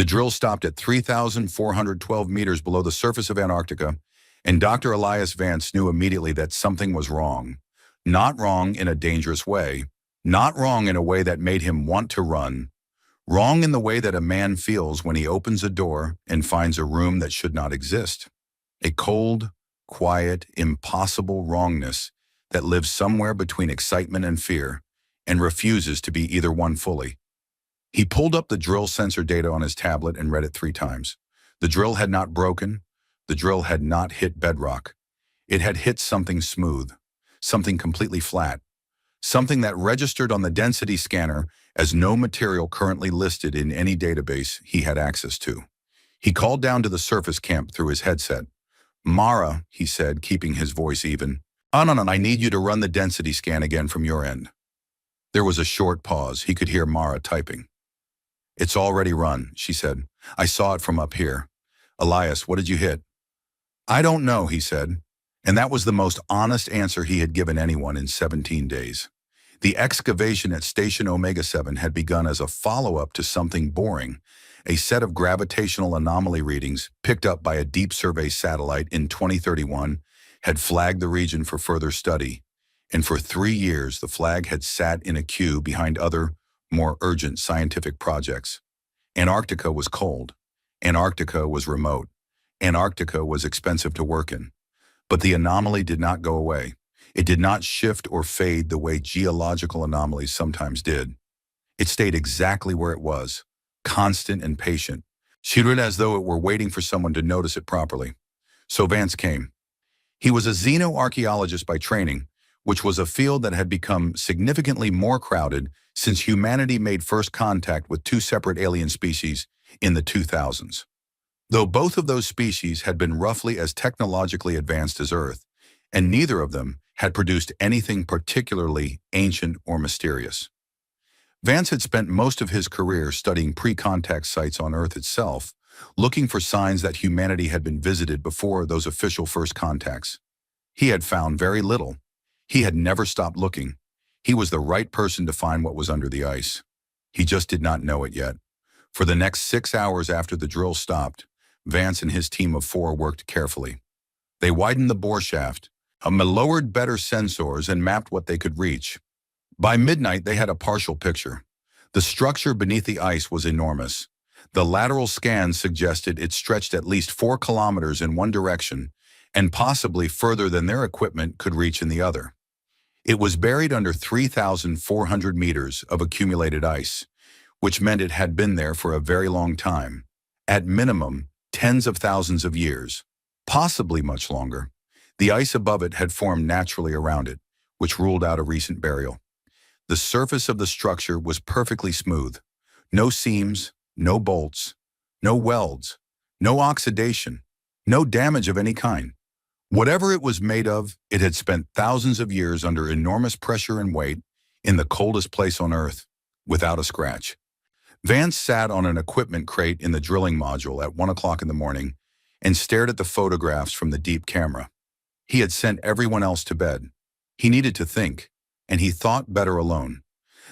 The drill stopped at 3,412 meters below the surface of Antarctica, and Dr. Elias Vance knew immediately that something was wrong. Not wrong in a dangerous way, not wrong in a way that made him want to run, wrong in the way that a man feels when he opens a door and finds a room that should not exist. A cold, quiet, impossible wrongness that lives somewhere between excitement and fear and refuses to be either one fully. He pulled up the drill sensor data on his tablet and read it 3 times. The drill had not broken. The drill had not hit bedrock. It had hit something smooth, something completely flat, something that registered on the density scanner as no material currently listed in any database he had access to. He called down to the surface camp through his headset. "Mara," he said, keeping his voice even. No, I need you to run the density scan again from your end." There was a short pause. He could hear Mara typing. "It's already run," she said. "I saw it from up here." "Elias, what did you hit?" "I don't know," he said. And that was the most honest answer he had given anyone in 17 days. The excavation at Station Omega-7 had begun as a follow-up to something boring, a set of gravitational anomaly readings picked up by a deep survey satellite in 2031 had flagged the region for further study, and for 3 years the flag had sat in a queue behind other, more urgent scientific projects. Antarctica was cold. Antarctica was remote. Antarctica was expensive to work in. But the anomaly did not go away. It did not shift or fade the way geological anomalies sometimes did. It stayed exactly where it was, constant and patient, treated as though it were waiting for someone to notice it properly. So Vance came. He was a xenoarchaeologist by training, which was a field that had become significantly more crowded since humanity made first contact with 2 separate alien species in the 2000s. Though both of those species had been roughly as technologically advanced as Earth, and neither of them had produced anything particularly ancient or mysterious. Vance had spent most of his career studying pre-contact sites on Earth itself, looking for signs that humanity had been visited before those official first contacts. He had found very little. He had never stopped looking. He was the right person to find what was under the ice. He just did not know it yet. For the next 6 hours after the drill stopped, Vance and his team of 4 worked carefully. They widened the bore shaft, lowered better sensors, and mapped what they could reach. By midnight, they had a partial picture. The structure beneath the ice was enormous. The lateral scans suggested it stretched at least 4 kilometers in one direction, and possibly further than their equipment could reach in the other. It was buried under 3,400 meters of accumulated ice, which meant it had been there for a very long time. At minimum, tens of thousands of years, possibly much longer. The ice above it had formed naturally around it, which ruled out a recent burial. The surface of the structure was perfectly smooth. No seams, no bolts, no welds, no oxidation, no damage of any kind. Whatever it was made of, it had spent thousands of years under enormous pressure and weight in the coldest place on Earth, without a scratch. Vance sat on an equipment crate in the drilling module at 1 o'clock in the morning and stared at the photographs from the deep camera. He had sent everyone else to bed. He needed to think, and he thought better alone.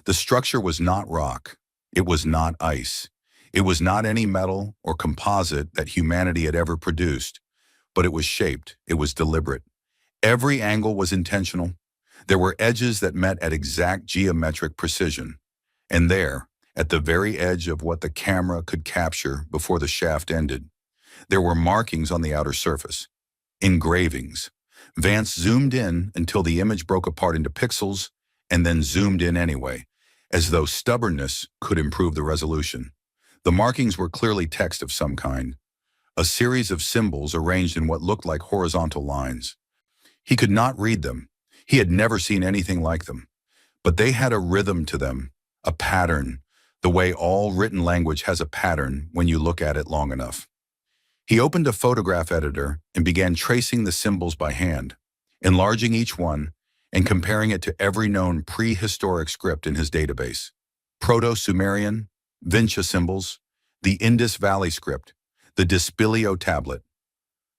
The structure was not rock. It was not ice. It was not any metal or composite that humanity had ever produced, but it was shaped. It was deliberate. Every angle was intentional. There were edges that met at exact geometric precision. And there, at the very edge of what the camera could capture before the shaft ended, there were markings on the outer surface. Engravings. Vance zoomed in until the image broke apart into pixels and then zoomed in anyway, as though stubbornness could improve the resolution. The markings were clearly text of some kind, a series of symbols arranged in what looked like horizontal lines. He could not read them. He had never seen anything like them. But they had a rhythm to them, a pattern, the way all written language has a pattern when you look at it long enough. He opened a photograph editor and began tracing the symbols by hand, enlarging each one and comparing it to every known prehistoric script in his database. Proto-Sumerian, Vinca symbols, the Indus Valley script, the Dispilio tablet.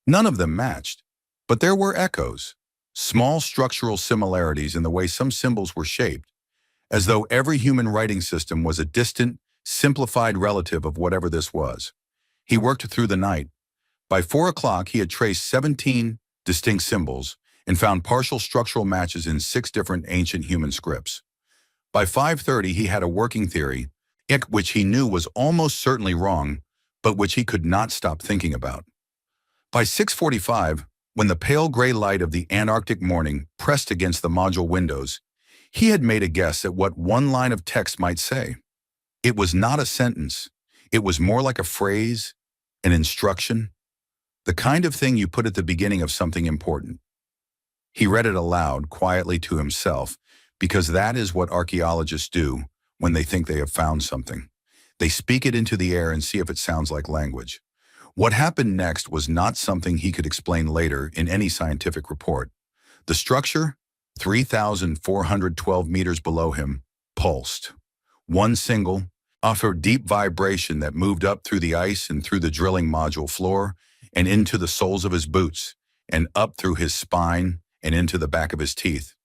None of them matched, but there were echoes, small structural similarities in the way some symbols were shaped, as though every human writing system was a distant, simplified relative of whatever this was. He worked through the night. By 4 o'clock, he had traced 17 distinct symbols and found partial structural matches in 6 different ancient human scripts. By 5:30, he had a working theory, which he knew was almost certainly wrong, but which he could not stop thinking about. By 6:45, when the pale gray light of the Antarctic morning pressed against the module windows, he had made a guess at what one line of text might say. It was not a sentence. It was more like a phrase, an instruction, the kind of thing you put at the beginning of something important. He read it aloud, quietly to himself, because that is what archaeologists do when they think they have found something. They speak it into the air and see if it sounds like language. What happened next was not something he could explain later in any scientific report. The structure, 3,412 meters below him, pulsed. One single, offered deep vibration that moved up through the ice and through the drilling module floor and into the soles of his boots and up through his spine and into the back of his teeth.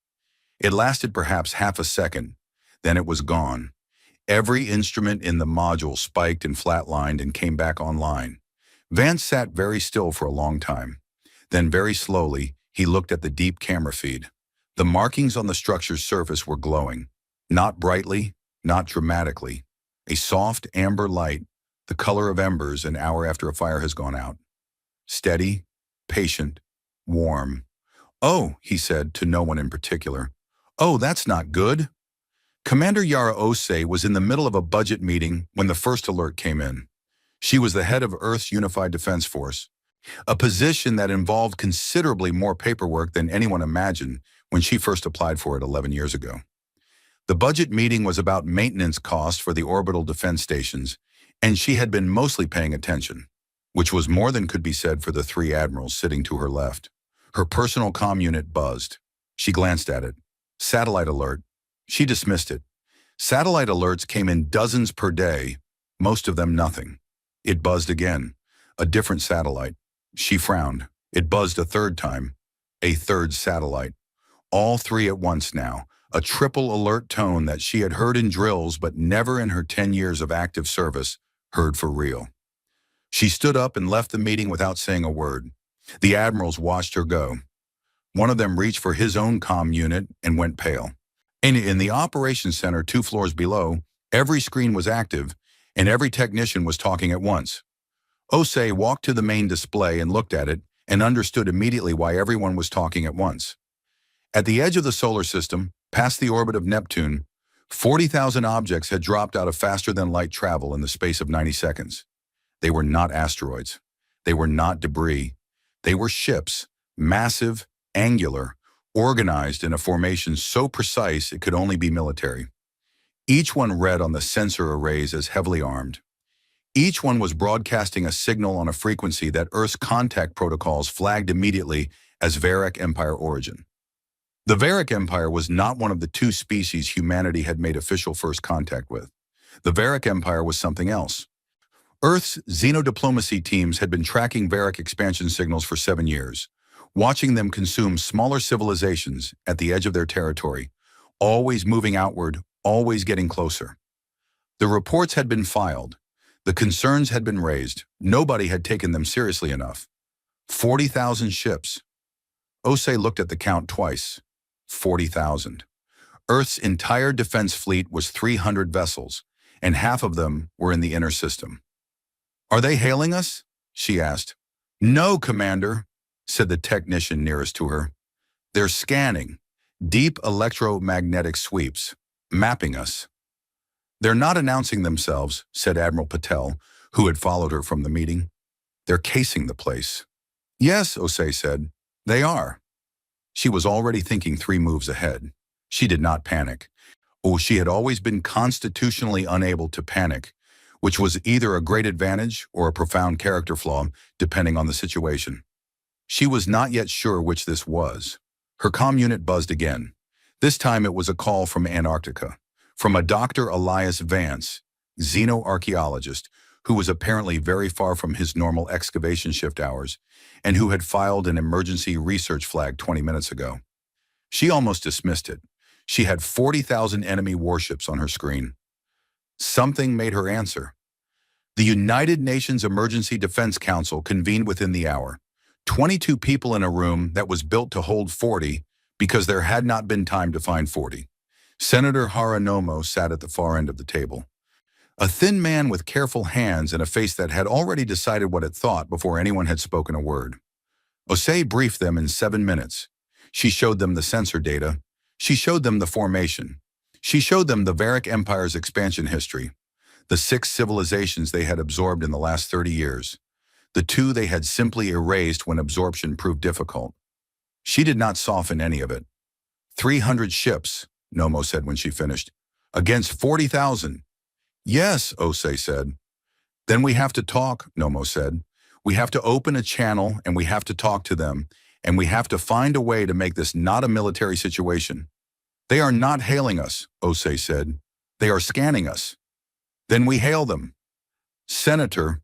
It lasted perhaps half a second, then it was gone. Every instrument in the module spiked and flatlined and came back online. Vance sat very still for a long time. Then very slowly, he looked at the deep camera feed. The markings on the structure's surface were glowing. Not brightly, not dramatically. A soft amber light, the color of embers an hour after a fire has gone out. Steady, patient, warm. "Oh," he said to no one in particular. "Oh, that's not good." Commander Yara Osei was in the middle of a budget meeting when the first alert came in. She was the head of Earth's Unified Defense Force, a position that involved considerably more paperwork than anyone imagined when she first applied for it 11 years ago. The budget meeting was about maintenance costs for the orbital defense stations, and she had been mostly paying attention, which was more than could be said for the 3 admirals sitting to her left. Her personal comm unit buzzed. She glanced at it. Satellite alert. She dismissed it. Satellite alerts came in dozens per day, most of them nothing. It buzzed again. A different satellite. She frowned. It buzzed a third time. A third satellite. All 3 at once now. A triple alert tone that she had heard in drills but never in her 10 years of active service heard for real. She stood up and left the meeting without saying a word. The admirals watched her go. One of them reached for his own comm unit and went pale. And in the operations center 2 floors below, every screen was active and every technician was talking at once. Osei walked to the main display and looked at it and understood immediately why everyone was talking at once. At the edge of the solar system, past the orbit of Neptune, 40,000 objects had dropped out of faster-than-light travel in the space of 90 seconds. They were not asteroids. They were not debris. They were ships, massive, angular, organized in a formation so precise it could only be military. Each one read on the sensor arrays as heavily armed. Each one was broadcasting a signal on a frequency that Earth's contact protocols flagged immediately as Varric Empire origin. The Varric Empire was not one of the 2 species humanity had made official first contact with. The Varric Empire was something else. Earth's xenodiplomacy teams had been tracking Varric expansion signals for 7 years, watching them consume smaller civilizations at the edge of their territory, always moving outward, always getting closer. The reports had been filed. The concerns had been raised. Nobody had taken them seriously enough. 40,000 ships. Osei looked at the count twice. 40,000. Earth's entire defense fleet was 300 vessels, and half of them were in the inner system. "Are they hailing us?" she asked. "No, Commander," said the technician nearest to her. "They're scanning. Deep electromagnetic sweeps. Mapping us." "They're not announcing themselves," said Admiral Patel, who had followed her from the meeting. "They're casing the place." "Yes," Osei said. "They are." She was already thinking 3 moves ahead. She did not panic. She had always been constitutionally unable to panic, which was either a great advantage or a profound character flaw, depending on the situation. She was not yet sure which this was. Her comm unit buzzed again. This time it was a call from Antarctica, from a Dr. Elias Vance, xenoarchaeologist, who was apparently very far from his normal excavation shift hours, and who had filed an emergency research flag 20 minutes ago. She almost dismissed it. She had 40,000 enemy warships on her screen. Something made her answer. The United Nations Emergency Defense Council convened within the hour. 22 people in a room that was built to hold 40 because there had not been time to find 40. Senator Haranomo sat at the far end of the table. A thin man with careful hands and a face that had already decided what it thought before anyone had spoken a word. Osei briefed them in 7 minutes. She showed them the sensor data. She showed them the formation. She showed them the Varic Empire's expansion history, the 6 civilizations they had absorbed in the last 30 years, the 2 they had simply erased when absorption proved difficult. She did not soften any of it. 300 ships, Nomo said when she finished, against 40,000. Yes, Osei said. Then we have to talk, Nomo said. We have to open a channel and we have to talk to them, and we have to find a way to make this not a military situation. They are not hailing us, Osei said. They are scanning us. Then we hail them. Senator,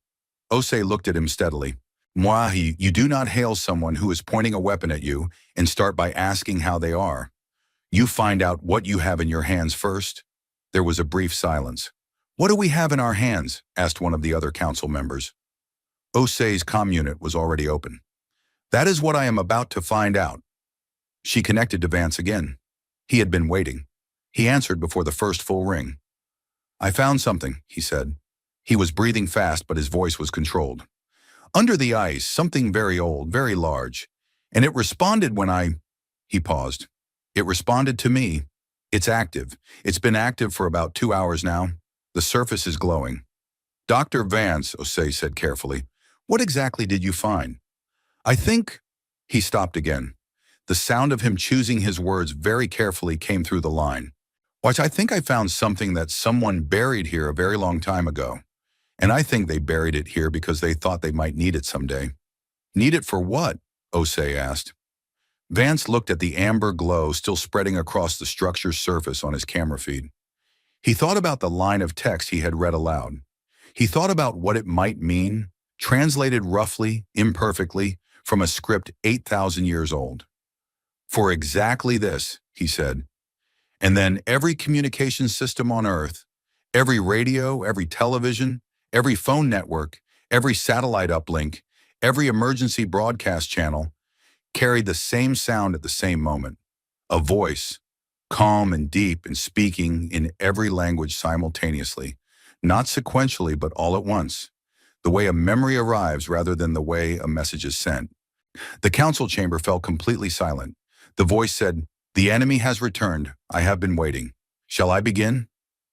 Osei looked at him steadily. Mwahi, you do not hail someone who is pointing a weapon at you and start by asking how they are. You find out what you have in your hands first. There was a brief silence. What do we have in our hands? Asked one of the other council members. Osei's comm unit was already open. That is what I am about to find out. She connected to Vance again. He had been waiting. He answered before the first full ring. I found something, he said. He was breathing fast, but his voice was controlled. Under the ice, something very old, very large. And it responded when He paused. It responded to me. It's active. It's been active for about 2 hours now. The surface is glowing. Dr. Vance, Osei said carefully, what exactly did you find? I think... He stopped again. The sound of him choosing his words very carefully came through the line. Watch, I think I found something that someone buried here a very long time ago. And I think they buried it here because they thought they might need it someday. Need it for what? Osei asked. Vance looked at the amber glow still spreading across the structure's surface on his camera feed. He thought about the line of text he had read aloud. He thought about what it might mean, translated roughly, imperfectly, from a script 8,000 years old. For exactly this, he said. And then every communication system on Earth, every radio, every television, every phone network, every satellite uplink, every emergency broadcast channel carried the same sound at the same moment. A voice, calm and deep and speaking in every language simultaneously, not sequentially but all at once, the way a memory arrives rather than the way a message is sent. The council chamber fell completely silent. The voice said, the enemy has returned. I have been waiting. Shall I begin?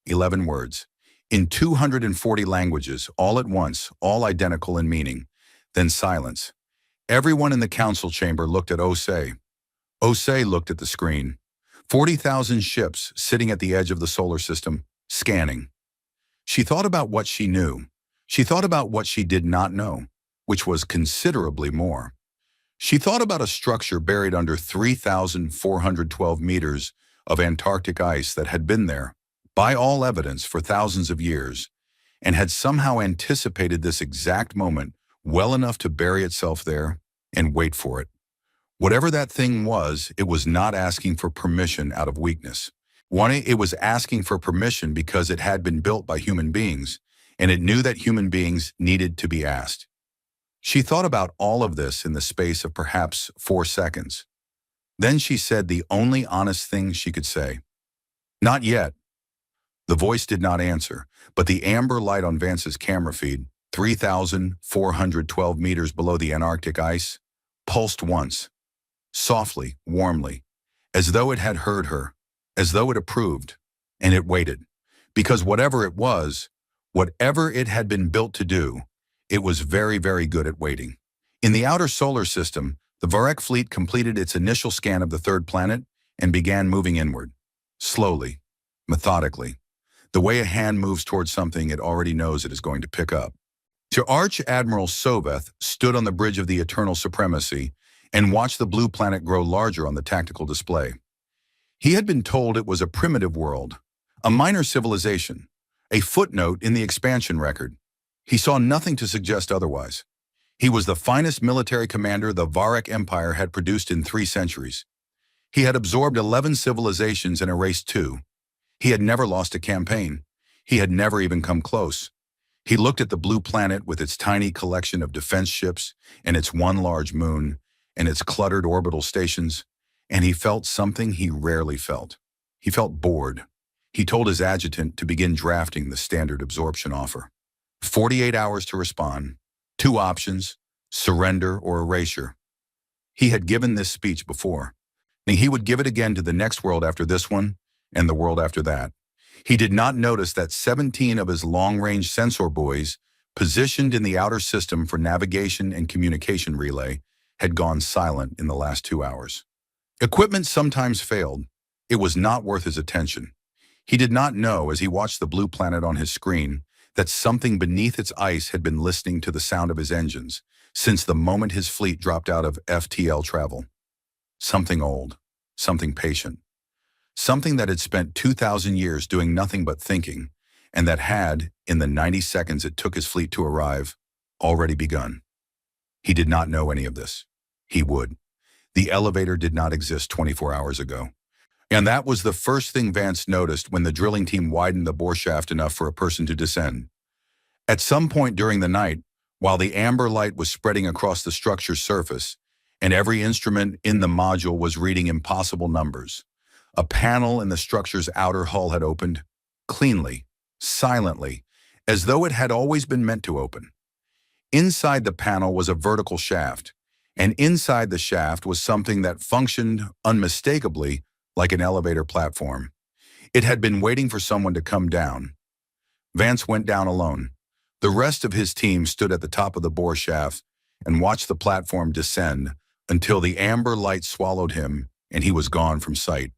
11 words. In 240 languages, all at once, all identical in meaning. Then silence. Everyone in the council chamber looked at Osei. Osei looked at the screen. 40,000 ships sitting at the edge of the solar system, scanning. She thought about what she knew. She thought about what she did not know, which was considerably more. She thought about a structure buried under 3,412 meters of Antarctic ice that had been there, by all evidence, for thousands of years, and had somehow anticipated this exact moment well enough to bury itself there and wait for it. Whatever that thing was, it was not asking for permission out of weakness. It was asking for permission because it had been built by human beings, and it knew that human beings needed to be asked. She thought about all of this in the space of perhaps 4 seconds. Then she said the only honest thing she could say. Not yet. The voice did not answer, but the amber light on Vance's camera feed, 3,412 meters below the Antarctic ice, pulsed once, softly, warmly, as though it had heard her, as though it approved, and it waited. Because whatever it was, whatever it had been built to do, it was very, very good at waiting. In the outer solar system, the Varic fleet completed its initial scan of the third planet and began moving inward, slowly, methodically, the way a hand moves towards something it already knows it is going to pick up. Sir Arch-Admiral Soveth stood on the bridge of the Eternal Supremacy and watched the blue planet grow larger on the tactical display. He had been told it was a primitive world, a minor civilization, a footnote in the expansion record. He saw nothing to suggest otherwise. He was the finest military commander the Varic Empire had produced in 3 centuries. He had absorbed 11 civilizations and erased 2. He had never lost a campaign. He had never even come close. He looked at the blue planet with its tiny collection of defense ships and its one large moon and its cluttered orbital stations, and he felt something he rarely felt. He felt bored. He told his adjutant to begin drafting the standard absorption offer. 48 hours to respond. 2 options, surrender or erasure. He had given this speech before, and he would give it again to the next world after this one and the world after that. He did not notice that 17 of his long-range sensor buoys, positioned in the outer system for navigation and communication relay, had gone silent in the last 2 hours. Equipment sometimes failed. It was not worth his attention. He did not know, as he watched the blue planet on his screen, that something beneath its ice had been listening to the sound of his engines since the moment his fleet dropped out of FTL travel. Something old, something patient, something that had spent 2,000 years doing nothing but thinking, and that had, in the 90 seconds it took his fleet to arrive, already begun. He did not know any of this. He would. The elevator did not exist 24 hours ago. And that was the first thing Vance noticed when the drilling team widened the bore shaft enough for a person to descend. At some point during the night, while the amber light was spreading across the structure's surface, and every instrument in the module was reading impossible numbers, a panel in the structure's outer hull had opened, cleanly, silently, as though it had always been meant to open. Inside the panel was a vertical shaft, and inside the shaft was something that functioned unmistakably like an elevator platform. It had been waiting for someone to come down. Vance went down alone. The rest of his team stood at the top of the bore shaft and watched the platform descend until the amber light swallowed him and he was gone from sight.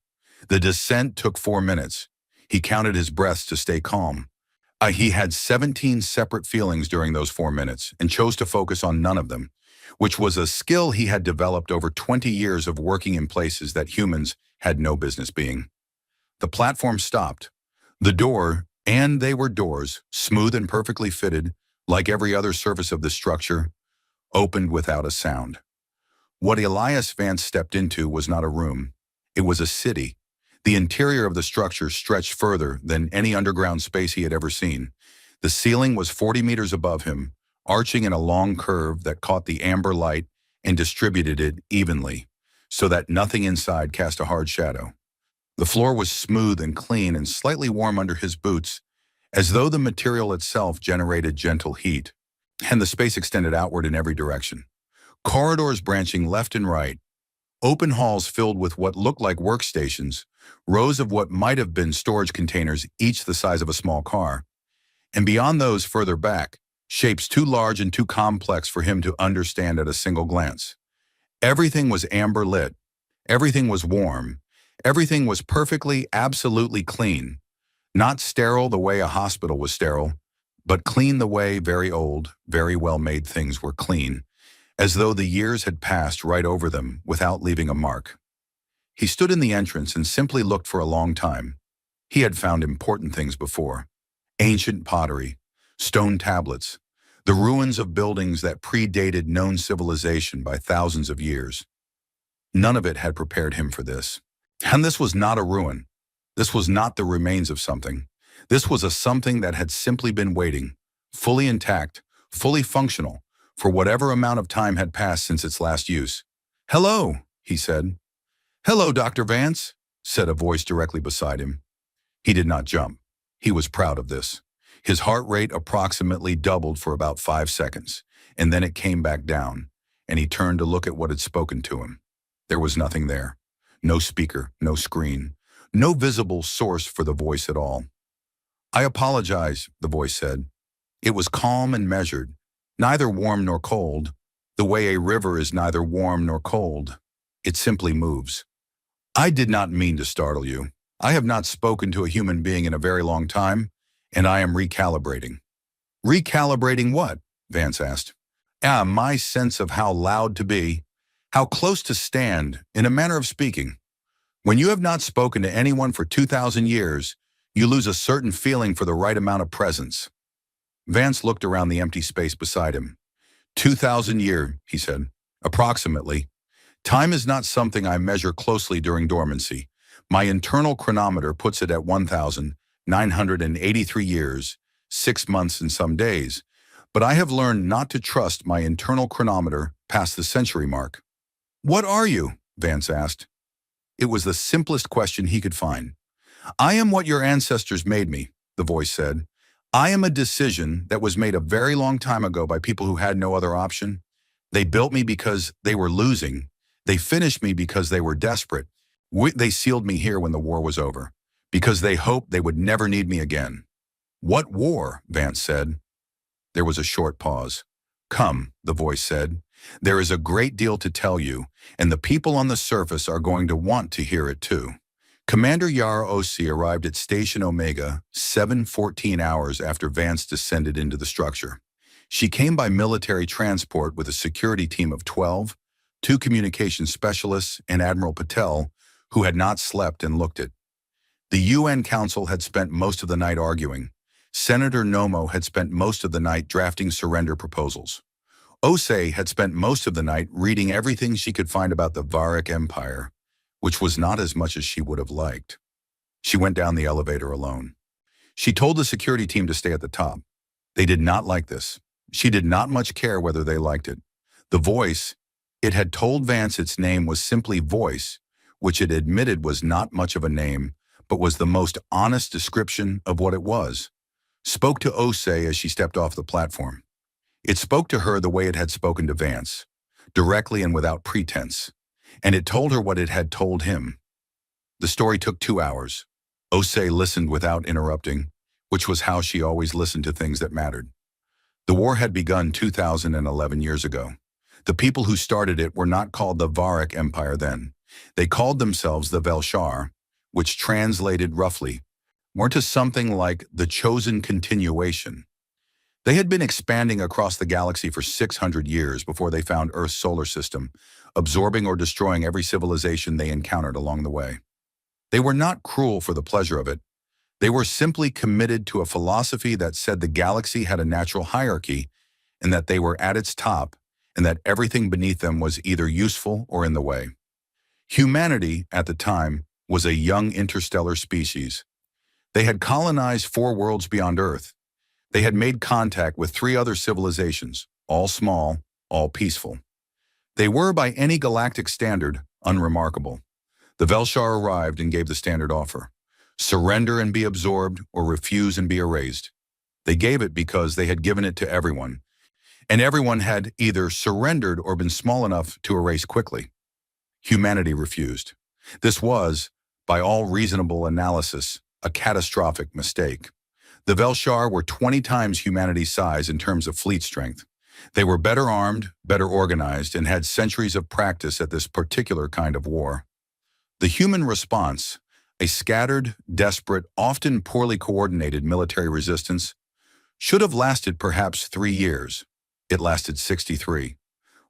The descent took 4 minutes. He counted his breaths to stay calm. He had 17 separate feelings during those 4 minutes and chose to focus on none of them, which was a skill he had developed over 20 years of working in places that humans had no business being. The platform stopped. The door, and they were doors, smooth and perfectly fitted, like every other surface of the structure, opened without a sound. What Elias Vance stepped into was not a room. It was a city. The interior of the structure stretched further than any underground space he had ever seen. The ceiling was 40 meters above him, arching in a long curve that caught the amber light and distributed it evenly, so that nothing inside cast a hard shadow. The floor was smooth and clean and slightly warm under his boots, as though the material itself generated gentle heat, and the space extended outward in every direction. Corridors branching left and right, open halls filled with what looked like workstations, rows of what might have been storage containers, each the size of a small car, and beyond those further back, shapes too large and too complex for him to understand at a single glance. Everything was amber lit. Everything was warm. Everything was perfectly, absolutely clean. Not sterile the way a hospital was sterile, but clean the way very old, very well-made things were clean, as though the years had passed right over them without leaving a mark. He stood in the entrance and simply looked for a long time. He had found important things before. Ancient pottery, stone tablets, the ruins of buildings that predated known civilization by thousands of years. None of it had prepared him for this. And this was not a ruin. This was not the remains of something. This was a something that had simply been waiting, fully intact, fully functional, for whatever amount of time had passed since its last use. "Hello," he said. "Hello, Dr. Vance," said a voice directly beside him. He did not jump. He was proud of this. His heart rate approximately doubled for about 5 seconds, and then it came back down, and he turned to look at what had spoken to him. There was nothing there. No speaker, no screen, no visible source for the voice at all. "I apologize," the voice said. It was calm and measured, neither warm nor cold, the way a river is neither warm nor cold. It simply moves. "I did not mean to startle you. I have not spoken to a human being in a very long time, and I am recalibrating." "Recalibrating what?" Vance asked. My sense of how loud to be, how close to stand, in a manner of speaking. When you have not spoken to anyone for 2,000 years, you lose a certain feeling for the right amount of presence." Vance looked around the empty space beside him. 2,000 years, he said. "Approximately. Time is not something I measure closely during dormancy. My internal chronometer puts it at 1,000, 983 years, 6 months and some days, but I have learned not to trust my internal chronometer past the century mark. What are you? Vance asked. It was the simplest question he could find. I am what your ancestors made me, the voice said. I am a decision that was made a very long time ago by people who had no other option. They built me because they were losing. They finished me because they were desperate. They sealed me here when the war was over, because they hoped they would never need me again. What war? Vance said. There was a short pause. Come, the voice said. There is a great deal to tell you, and the people on the surface are going to want to hear it too. Commander Yara Osi arrived at Station Omega 7:14 hours after Vance descended into the structure. She came by military transport with a security team of 12, 2 communication specialists, and Admiral Patel, who had not slept and looked it. The UN Council had spent most of the night arguing. Senator Nomo had spent most of the night drafting surrender proposals. Osei had spent most of the night reading everything she could find about the Varik Empire, which was not as much as she would have liked. She went down the elevator alone. She told the security team to stay at the top. They did not like this. She did not much care whether they liked it. The voice, it had told Vance its name was simply Voice, which it admitted was not much of a name, but was the most honest description of what it was. Spoke to Osei as she stepped off the platform. It spoke to her the way it had spoken to Vance, directly and without pretense, and it told her what it had told him. The story took 2 hours. Osei listened without interrupting, which was how she always listened to things that mattered. The war had begun 2011 years ago. The people who started it were not called the Varik Empire then. They called themselves the Velshar, which translated roughly more to something like the chosen continuation. They had been expanding across the galaxy for 600 years before they found Earth's solar system, absorbing or destroying every civilization they encountered along the way. They were not cruel for the pleasure of it. They were simply committed to a philosophy that said the galaxy had a natural hierarchy and that they were at its top and that everything beneath them was either useful or in the way. Humanity, at the time, was a young interstellar species. They had colonized 4 worlds beyond Earth. They had made contact with 3 other civilizations, all small, all peaceful. They were, by any galactic standard, unremarkable. The Velshar arrived and gave the standard offer: surrender and be absorbed, or refuse and be erased. They gave it because they had given it to everyone, and everyone had either surrendered or been small enough to erase quickly. Humanity refused. This was, by all reasonable analysis, a catastrophic mistake. The Velshar were 20 times humanity's size in terms of fleet strength. They were better armed, better organized, and had centuries of practice at this particular kind of war. The human response, a scattered, desperate, often poorly coordinated military resistance, should have lasted perhaps 3 years. It lasted 63.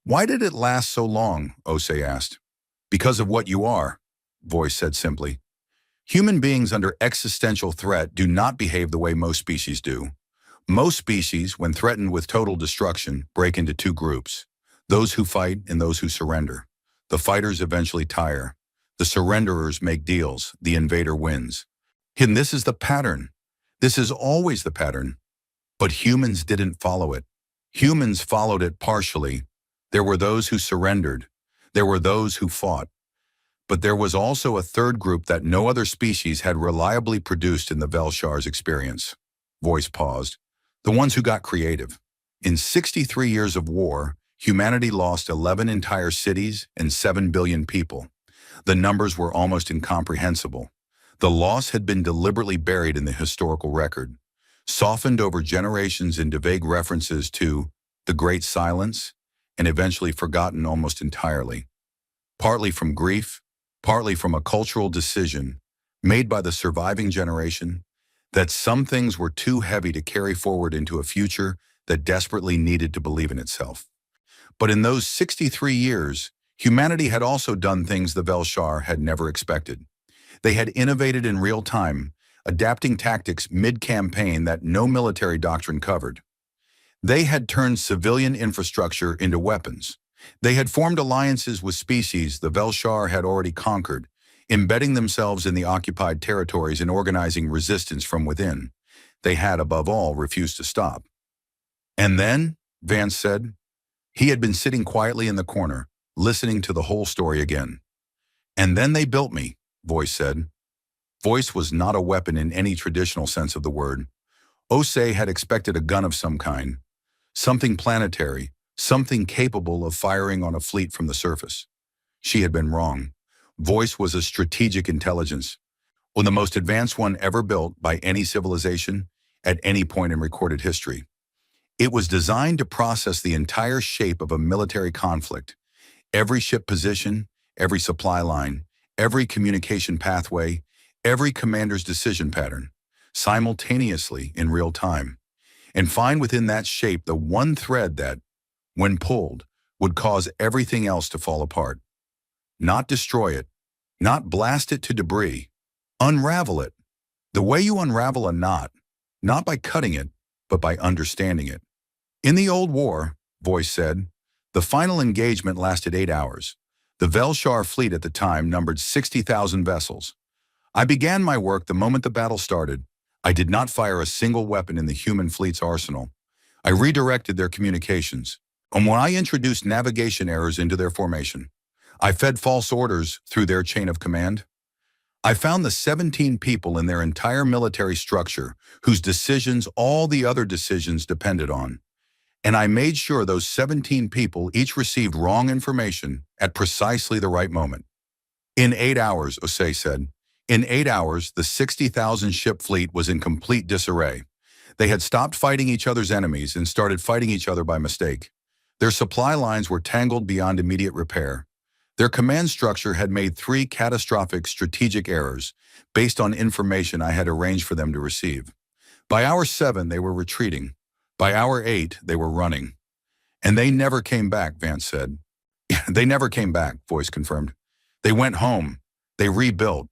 Why did it last so long? Osei asked. Because of what you are, Voice said simply. Human beings under existential threat do not behave the way most species do. Most species, when threatened with total destruction, break into 2 groups: those who fight and those who surrender. The fighters eventually tire. The surrenderers make deals. The invader wins. And this is the pattern. This is always the pattern. But humans didn't follow it. Humans followed it partially. There were those who surrendered. There were those who fought. But there was also a 3rd group that no other species had reliably produced in the Velshar's experience. Voice paused. The ones who got creative. In 63 years of war, humanity lost 11 entire cities and 7 billion people. The numbers were almost incomprehensible. The loss had been deliberately buried in the historical record, softened over generations into vague references to the Great Silence, and eventually forgotten almost entirely. Partly from grief, partly from a cultural decision made by the surviving generation that some things were too heavy to carry forward into a future that desperately needed to believe in itself. But in those 63 years, humanity had also done things the Velshar had never expected. They had innovated in real time, adapting tactics mid-campaign that no military doctrine covered. They had turned civilian infrastructure into weapons. They had formed alliances with species the Velshar had already conquered, embedding themselves in the occupied territories and organizing resistance from within. They had, above all, refused to stop. And then, Vance said, he had been sitting quietly in the corner, listening to the whole story again. And then they built me, Voice said. Voice was not a weapon in any traditional sense of the word. Osei had expected a gun of some kind, something planetary, something capable of firing on a fleet from the surface. She had been wrong. Voice was a strategic intelligence, or the most advanced one ever built by any civilization at any point in recorded history. It was designed to process the entire shape of a military conflict, every ship position, every supply line, every communication pathway, every commander's decision pattern, simultaneously in real time, and find within that shape the one thread that, when pulled, would cause everything else to fall apart. Not destroy it, not blast it to debris, unravel it. The way you unravel a knot, not by cutting it, but by understanding it. In the old war, Voice said, the final engagement lasted 8 hours. The Velshar fleet at the time numbered 60,000 vessels. I began my work the moment the battle started. I did not fire a single weapon in the human fleet's arsenal. I redirected their communications. And when I introduced navigation errors into their formation, I fed false orders through their chain of command. I found the 17 people in their entire military structure whose decisions all the other decisions depended on. And I made sure those 17 people each received wrong information at precisely the right moment. In 8 hours, Osei said, in 8 hours, the 60,000 ship fleet was in complete disarray. They had stopped fighting each other's enemies and started fighting each other by mistake. Their supply lines were tangled beyond immediate repair. Their command structure had made 3 catastrophic strategic errors based on information I had arranged for them to receive. By hour 7, they were retreating. By hour 8, they were running. And they never came back, Vance said. They never came back, Voice confirmed. They went home. They rebuilt.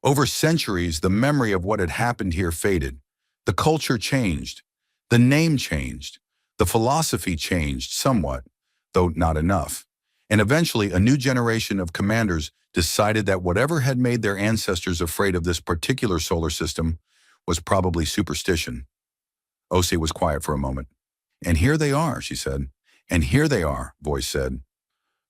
Over centuries, the memory of what had happened here faded. The culture changed. The name changed. The philosophy changed somewhat, though not enough. And eventually, a new generation of commanders decided that whatever had made their ancestors afraid of this particular solar system was probably superstition. Osei was quiet for a moment. And here they are, she said. And here they are, Voice said.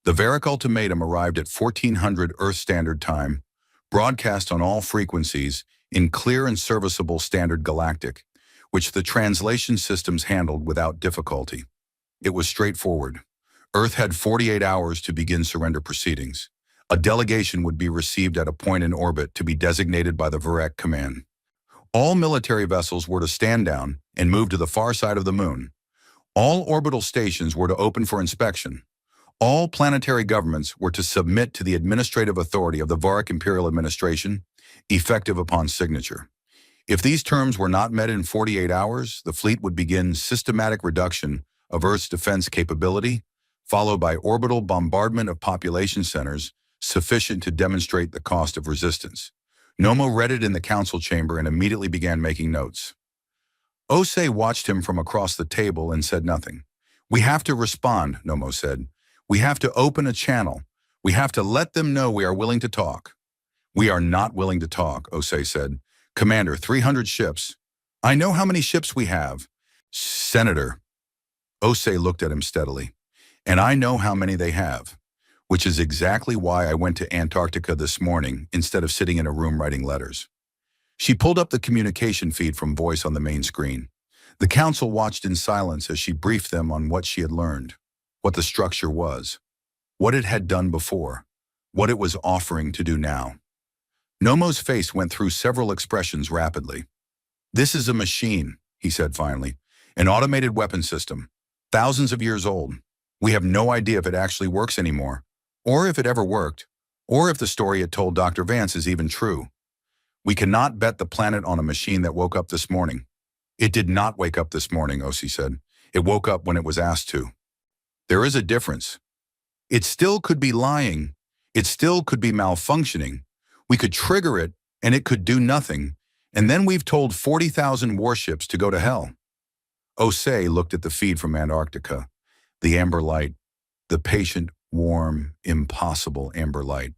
The Varric ultimatum arrived at 1400 Earth Standard Time, broadcast on all frequencies in clear and serviceable Standard Galactic, which the translation systems handled without difficulty. It was straightforward. Earth had 48 hours to begin surrender proceedings. A delegation would be received at a point in orbit to be designated by the Varric command. All military vessels were to stand down and move to the far side of the moon. All orbital stations were to open for inspection. All planetary governments were to submit to the administrative authority of the Varric Imperial Administration, effective upon signature. If these terms were not met in 48 hours, the fleet would begin systematic reduction of Earth's defense capability, followed by orbital bombardment of population centers sufficient to demonstrate the cost of resistance. Nomo read it in the council chamber and immediately began making notes. Osei watched him from across the table and said nothing. We have to respond, Nomo said. We have to open a channel. We have to let them know we are willing to talk. We are not willing to talk, Osei said. Commander, 300 ships. I know how many ships we have. Senator. Osei looked at him steadily. And I know how many they have, which is exactly why I went to Antarctica this morning instead of sitting in a room writing letters. She pulled up the communication feed from Voice on the main screen. The council watched in silence as she briefed them on what she had learned, what the structure was, what it had done before, what it was offering to do now. Nomo's face went through several expressions rapidly. This is a machine, he said finally, an automated weapon system, thousands of years old. We have no idea if it actually works anymore, or if it ever worked, or if the story it told Dr. Vance is even true. We cannot bet the planet on a machine that woke up this morning. It did not wake up this morning, Osei said. It woke up when it was asked to. There is a difference. It still could be lying. It still could be malfunctioning. We could trigger it, and it could do nothing, and then we've told 40,000 warships to go to hell. Osei looked at the feed from Antarctica. The amber light, the patient, warm, impossible amber light.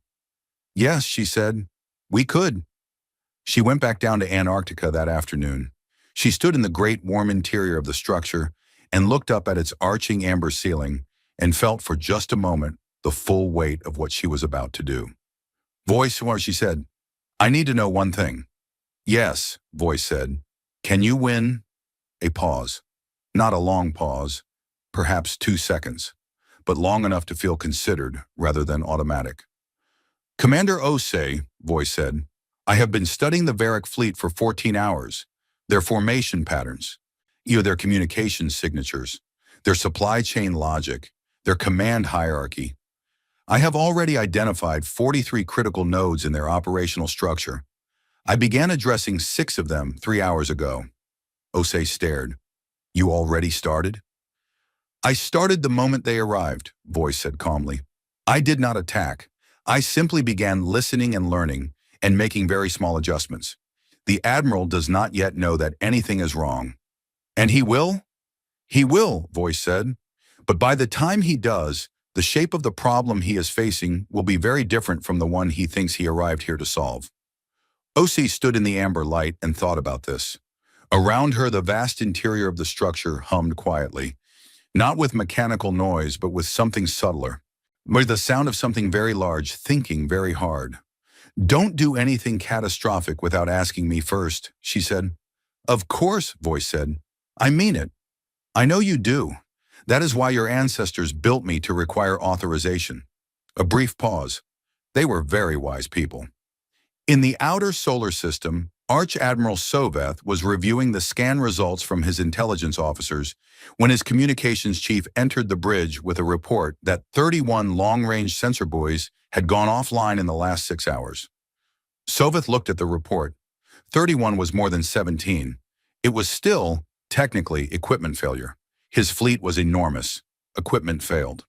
Yes, she said. We could. She went back down to Antarctica that afternoon. She stood in the great warm interior of the structure and looked up at its arching amber ceiling and felt for just a moment the full weight of what she was about to do. Voice, where she said, I need to know one thing. Yes, Voice said. Can you win? A pause. Not a long pause, perhaps 2 seconds, but long enough to feel considered rather than automatic. Commander Osei, Voice said, I have been studying the Varric fleet for 14 hours. Their formation patterns, their communication signatures, their supply chain logic, their command hierarchy. I have already identified 43 critical nodes in their operational structure. I began addressing 6 of them 3 hours ago. Osei stared. You already started? I started the moment they arrived, Voice said calmly. I did not attack. I simply began listening and learning and making very small adjustments. The Admiral does not yet know that anything is wrong. And he will? He will, Voice said. But by the time he does, the shape of the problem he is facing will be very different from the one he thinks he arrived here to solve. Osei stood in the amber light and thought about this. Around her, the vast interior of the structure hummed quietly, not with mechanical noise, but with something subtler, with the sound of something very large, thinking very hard. Don't do anything catastrophic without asking me first, she said. Of course, Voice said. I mean it. I know you do. That is why your ancestors built me to require authorization. A brief pause. They were very wise people. In the outer solar system, Arch Admiral Soveth was reviewing the scan results from his intelligence officers when his communications chief entered the bridge with a report that 31 long-range sensor buoys had gone offline in the last 6 hours. Soveth looked at the report. 31 was more than 17. It was still, technically, equipment failure. His fleet was enormous. Equipment failed.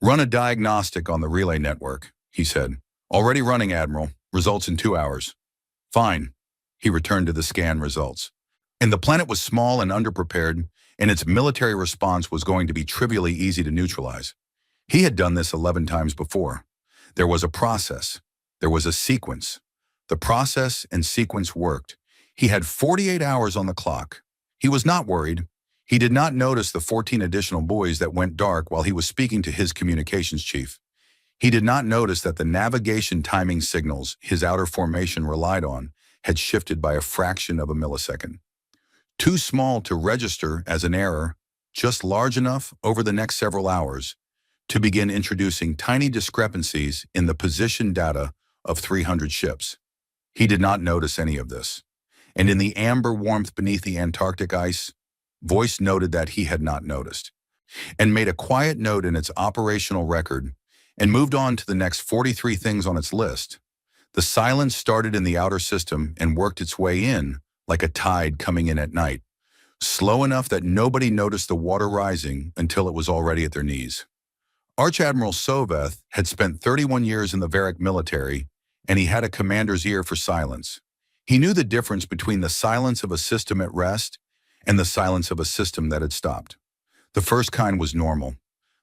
Run a diagnostic on the relay network, he said. Already running, Admiral. Results in 2 hours. Fine. He returned to the scan results. And the planet was small and underprepared, and its military response was going to be trivially easy to neutralize. He had done this 11 times before. There was a process. There was a sequence. The process and sequence worked. He had 48 hours on the clock. He was not worried. He did not notice the 14 additional buoys that went dark while he was speaking to his communications chief. He did not notice that the navigation timing signals his outer formation relied on had shifted by a fraction of a millisecond. Too small to register as an error, just large enough over the next several hours to begin introducing tiny discrepancies in the position data of 300 ships. He did not notice any of this. And in the amber warmth beneath the Antarctic ice, Voice noted that he had not noticed, and made a quiet note in its operational record and moved on to the next 43 things on its list. The silence started in the outer system and worked its way in like a tide coming in at night, slow enough that nobody noticed the water rising until it was already at their knees. Arch Admiral Soveth had spent 31 years in the Varric military, and he had a commander's ear for silence. He knew the difference between the silence of a system at rest and the silence of a system that had stopped. The first kind was normal.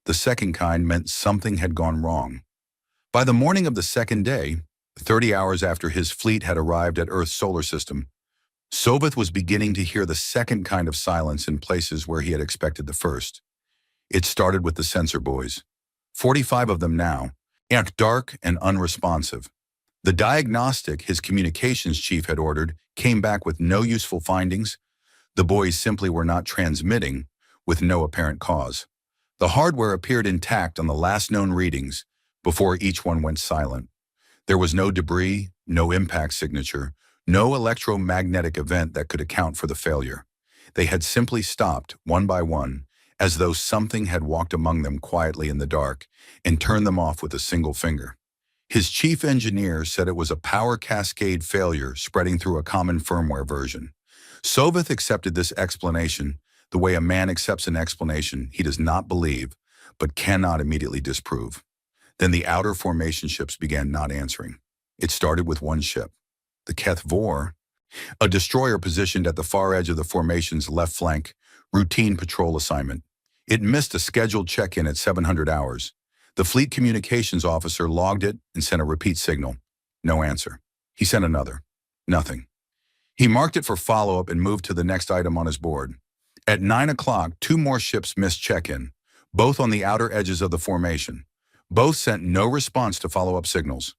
The second kind meant something had gone wrong. By the morning of the second day, 30 hours after his fleet had arrived at Earth's solar system, Soveth was beginning to hear the second kind of silence in places where he had expected the first. It started with the sensor buoys. 45 of them now, dark and unresponsive. The diagnostic his communications chief had ordered came back with no useful findings. The buoys simply were not transmitting, with no apparent cause. The hardware appeared intact on the last known readings before each one went silent. There was no debris, no impact signature, no electromagnetic event that could account for the failure. They had simply stopped, one by one, as though something had walked among them quietly in the dark and turned them off with a single finger. His chief engineer said it was a power cascade failure spreading through a common firmware version. Soveth accepted this explanation the way a man accepts an explanation he does not believe but cannot immediately disprove. Then the outer formation ships began not answering. It started with one ship, the Keth Vor, a destroyer positioned at the far edge of the formation's left flank, routine patrol assignment. It missed a scheduled check-in at 700 hours. The fleet communications officer logged it and sent a repeat signal. No answer. He sent another. Nothing. He marked it for follow-up and moved to the next item on his board. At 9 o'clock, 2 more ships missed check-in, both on the outer edges of the formation. Both sent no response to follow-up signals.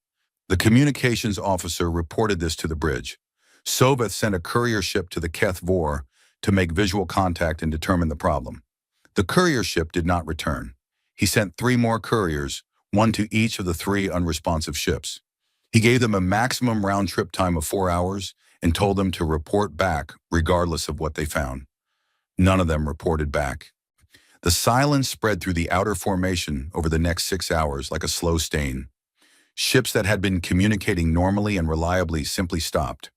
The communications officer reported this to the bridge. Soveth sent a courier ship to the Keth Vor to make visual contact and determine the problem. The courier ship did not return. He sent 3 more couriers, 1 to each of the 3 unresponsive ships. He gave them a maximum round-trip time of 4 hours and told them to report back regardless of what they found. None of them reported back. The silence spread through the outer formation over the next 6 hours like a slow stain. Ships that had been communicating normally and reliably simply stopped.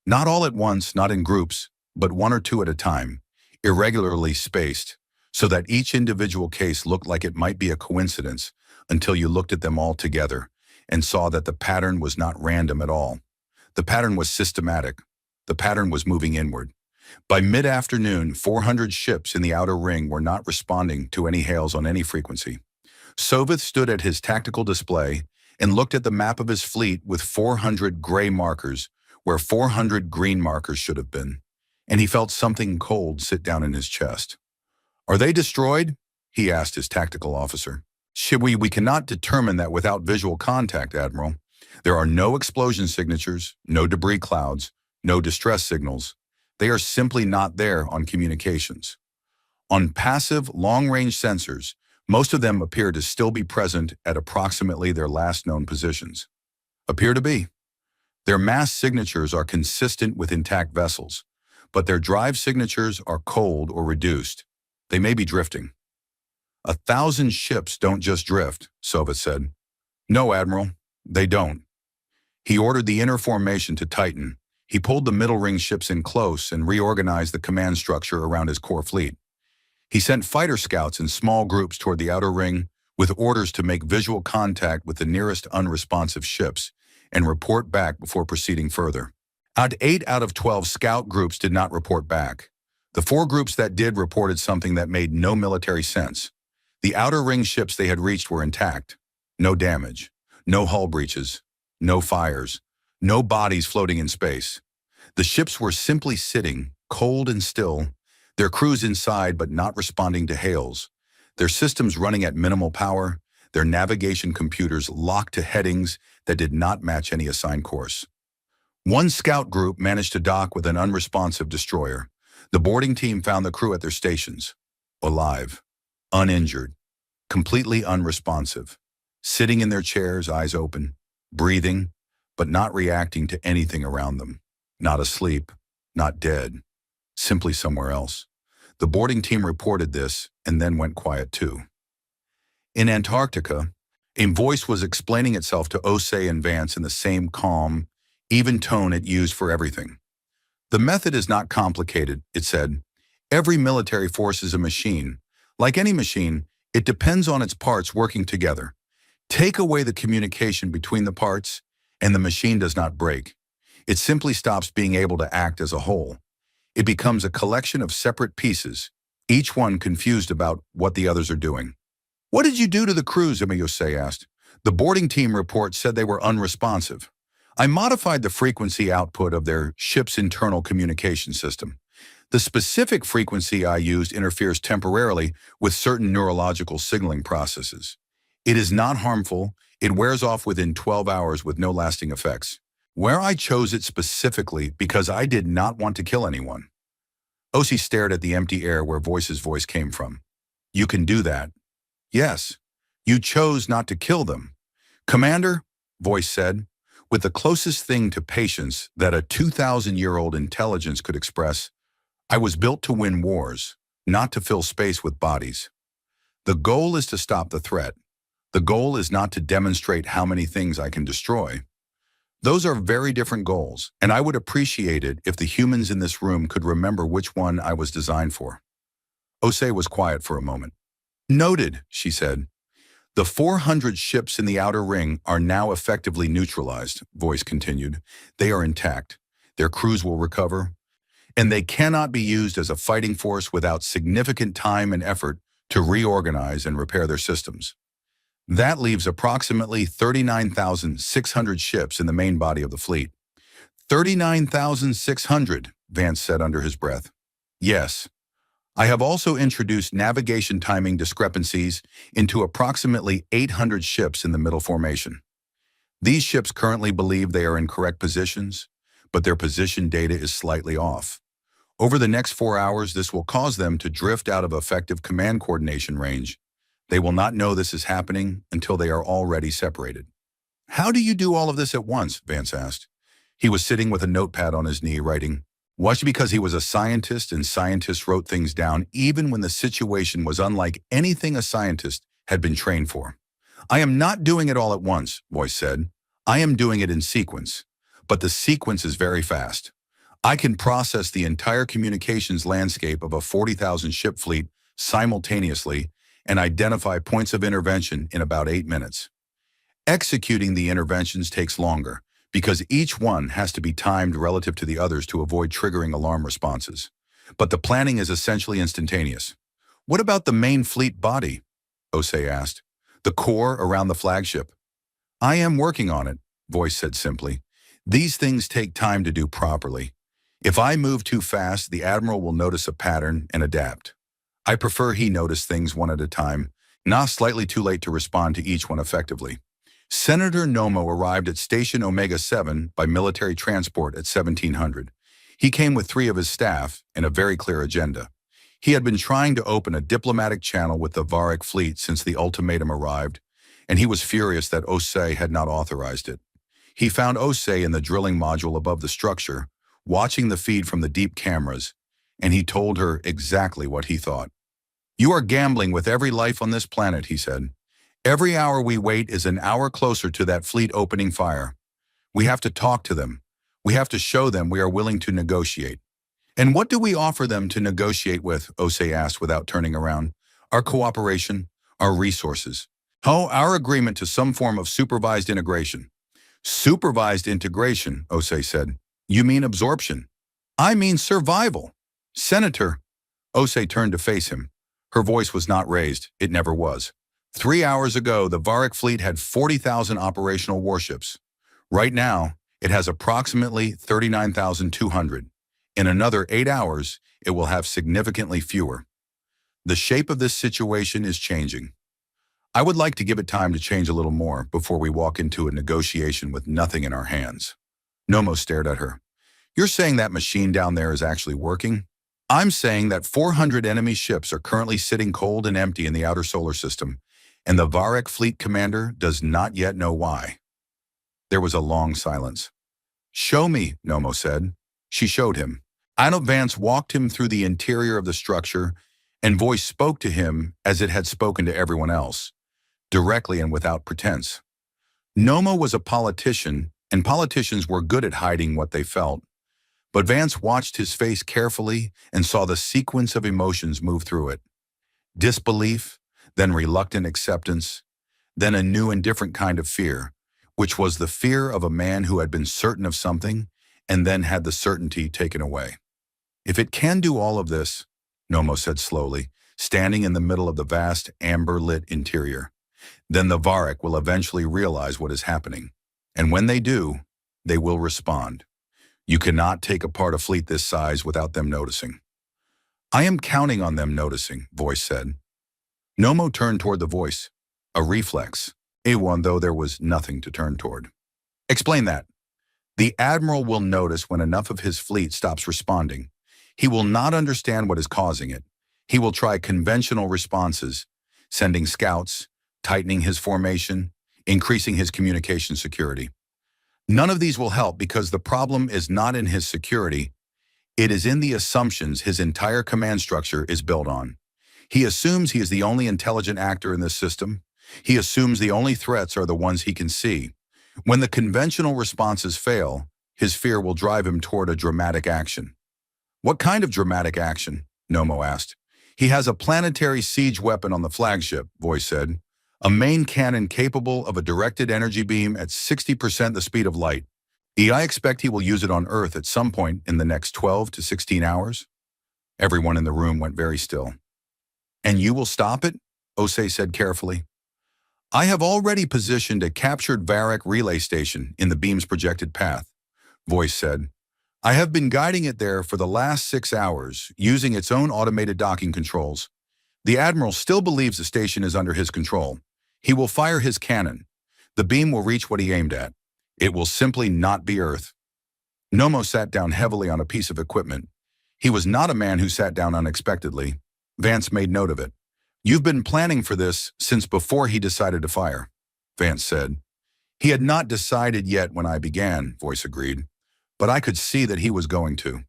Not all at once, not in groups, but 1 or 2 at a time, irregularly spaced, so that each individual case looked like it might be a coincidence until you looked at them all together and saw that the pattern was not random at all. The pattern was systematic. The pattern was moving inward. By mid-afternoon, 400 ships in the outer ring were not responding to any hails on any frequency. Soveth stood at his tactical display and looked at the map of his fleet with 400 gray markers where 400 green markers should have been, and he felt something cold sit down in his chest. "Are they destroyed?" he asked his tactical officer. We cannot determine that without visual contact, Admiral. There are no explosion signatures, no debris clouds, no distress signals. They are simply not there on communications. On passive, long-range sensors, most of them appear to still be present at approximately their last known positions. Appear to be. Their mass signatures are consistent with intact vessels, but their drive signatures are cold or reduced. They may be drifting. 1,000 ships don't just drift, Soveth said. No, Admiral, they don't. He ordered the inner formation to tighten. He pulled the middle ring ships in close and reorganized the command structure around his core fleet. He sent fighter scouts in small groups toward the outer ring with orders to make visual contact with the nearest unresponsive ships and report back before proceeding further. 8 out of 12 scout groups did not report back. The 4 groups that did reported something that made no military sense. The outer ring ships they had reached were intact. No damage, no hull breaches, no fires, no bodies floating in space. The ships were simply sitting, cold and still, their crews inside but not responding to hails, their systems running at minimal power, their navigation computers locked to headings that did not match any assigned course. 1 scout group managed to dock with an unresponsive destroyer. The boarding team found the crew at their stations, alive, uninjured, completely unresponsive, sitting in their chairs, eyes open, breathing, but not reacting to anything around them. Not asleep, not dead, simply somewhere else. The boarding team reported this and then went quiet too. In Antarctica, a voice was explaining itself to Osei and Vance in the same calm, even tone it used for everything. The method is not complicated, it said. Every military force is a machine. Like any machine, it depends on its parts working together. Take away the communication between the parts, and the machine does not break. It simply stops being able to act as a whole. It becomes a collection of separate pieces, each one confused about what the others are doing. "What did you do to the crews?" Osei asked. "The boarding team report said they were unresponsive. I modified the frequency output of their ship's internal communication system. The specific frequency I used interferes temporarily with certain neurological signaling processes. It is not harmful. It wears off within 12 hours with no lasting effects. Where I chose it specifically because I did not want to kill anyone." Osei stared at the empty air where Voice's voice came from. "You can do that." "Yes, you chose not to kill them." "Commander," Voice said, with the closest thing to patience that a 2,000-year-old intelligence could express, "I was built to win wars, not to fill space with bodies. The goal is to stop the threat. The goal is not to demonstrate how many things I can destroy. Those are very different goals, and I would appreciate it if the humans in this room could remember which one I was designed for." Osei was quiet for a moment. "Noted," she said. "The 400 ships in the outer ring are now effectively neutralized," Voice continued. "They are intact. Their crews will recover, and they cannot be used as a fighting force without significant time and effort to reorganize and repair their systems. That leaves approximately 39,600 ships in the main body of the fleet. 39,600, Vance said under his breath. Yes. I have also introduced navigation timing discrepancies into approximately 800 ships in the middle formation. These ships currently believe they are in correct positions, but their position data is slightly off. Over the next 4 hours, this will cause them to drift out of effective command coordination range. They will not know this is happening until they are already separated. How do you do all of this at once? Vance asked. He was sitting with a notepad on his knee writing. Was it because he was a scientist and scientists wrote things down even when the situation was unlike anything a scientist had been trained for? I am not doing it all at once, Voice said. I am doing it in sequence. But the sequence is very fast. I can process the entire communications landscape of a 40,000 ship fleet simultaneously and identify points of intervention in about 8 minutes. Executing the interventions takes longer because each one has to be timed relative to the others to avoid triggering alarm responses. But the planning is essentially instantaneous. What about the main fleet body? Osei asked. The core around the flagship. I am working on it, Voice said simply. These things take time to do properly. If I move too fast, the Admiral will notice a pattern and adapt. I prefer he notice things one at a time, not slightly too late to respond to each one effectively. Senator Nomo arrived at Station Omega 7 by military transport at 1700. He came with 3 of his staff and a very clear agenda. He had been trying to open a diplomatic channel with the Varric fleet since the ultimatum arrived, and he was furious that Osei had not authorized it. He found Osei in the drilling module above the structure, watching the feed from the deep cameras, and he told her exactly what he thought. You are gambling with every life on this planet, he said. Every hour we wait is an hour closer to that fleet opening fire. We have to talk to them. We have to show them we are willing to negotiate. And what do we offer them to negotiate with? Osei asked without turning around. Our cooperation, our resources. Oh, our agreement to some form of supervised integration. Supervised integration, Osei said. You mean absorption? I mean survival. Senator. Osei turned to face him. Her voice was not raised. It never was. 3 hours ago, the Varric fleet had 40,000 operational warships. Right now, it has approximately 39,200. In another 8 hours, it will have significantly fewer. The shape of this situation is changing. I would like to give it time to change a little more before we walk into a negotiation with nothing in our hands. Nomo stared at her. You're saying that machine down there is actually working? I'm saying that 400 enemy ships are currently sitting cold and empty in the outer solar system, and the Varric fleet commander does not yet know why. There was a long silence. Show me, Nomo said. She showed him. Admiral Vance walked him through the interior of the structure, and Voice spoke to him as it had spoken to everyone else, directly and without pretense. Nomo was a politician, and politicians were good at hiding what they felt. But Vance watched his face carefully and saw the sequence of emotions move through it. Disbelief, then reluctant acceptance, then a new and different kind of fear, which was the fear of a man who had been certain of something and then had the certainty taken away. If it can do all of this, Nomo said slowly, standing in the middle of the vast amber-lit interior, then the Varric will eventually realize what is happening. And when they do, they will respond. You cannot take apart a fleet this size without them noticing. I am counting on them noticing, Voice said. Nomo turned toward the Voice, a reflex, a one though there was nothing to turn toward. Explain that. The Admiral will notice when enough of his fleet stops responding. He will not understand what is causing it. He will try conventional responses, sending scouts, tightening his formation, increasing his communication security. None of these will help because the problem is not in his security. It is in the assumptions his entire command structure is built on. He assumes he is the only intelligent actor in this system. He assumes the only threats are the ones he can see. When the conventional responses fail, his fear will drive him toward a dramatic action. What kind of dramatic action? Nomo asked. He has a planetary siege weapon on the flagship, Voice said. A main cannon capable of a directed energy beam at 60% the speed of light. I expect he will use it on Earth at some point in the next 12 to 16 hours. Everyone in the room went very still. And you will stop it? Osei said carefully. I have already positioned a captured Varrock relay station in the beam's projected path, Voice said. I have been guiding it there for the last 6 hours, using its own automated docking controls. The Admiral still believes the station is under his control. He will fire his cannon. The beam will reach what he aimed at. It will simply not be Earth. Nomo sat down heavily on a piece of equipment. He was not a man who sat down unexpectedly. Vance made note of it. You've been planning for this since before he decided to fire, Vance said. He had not decided yet when I began, Voice agreed, but I could see that he was going to.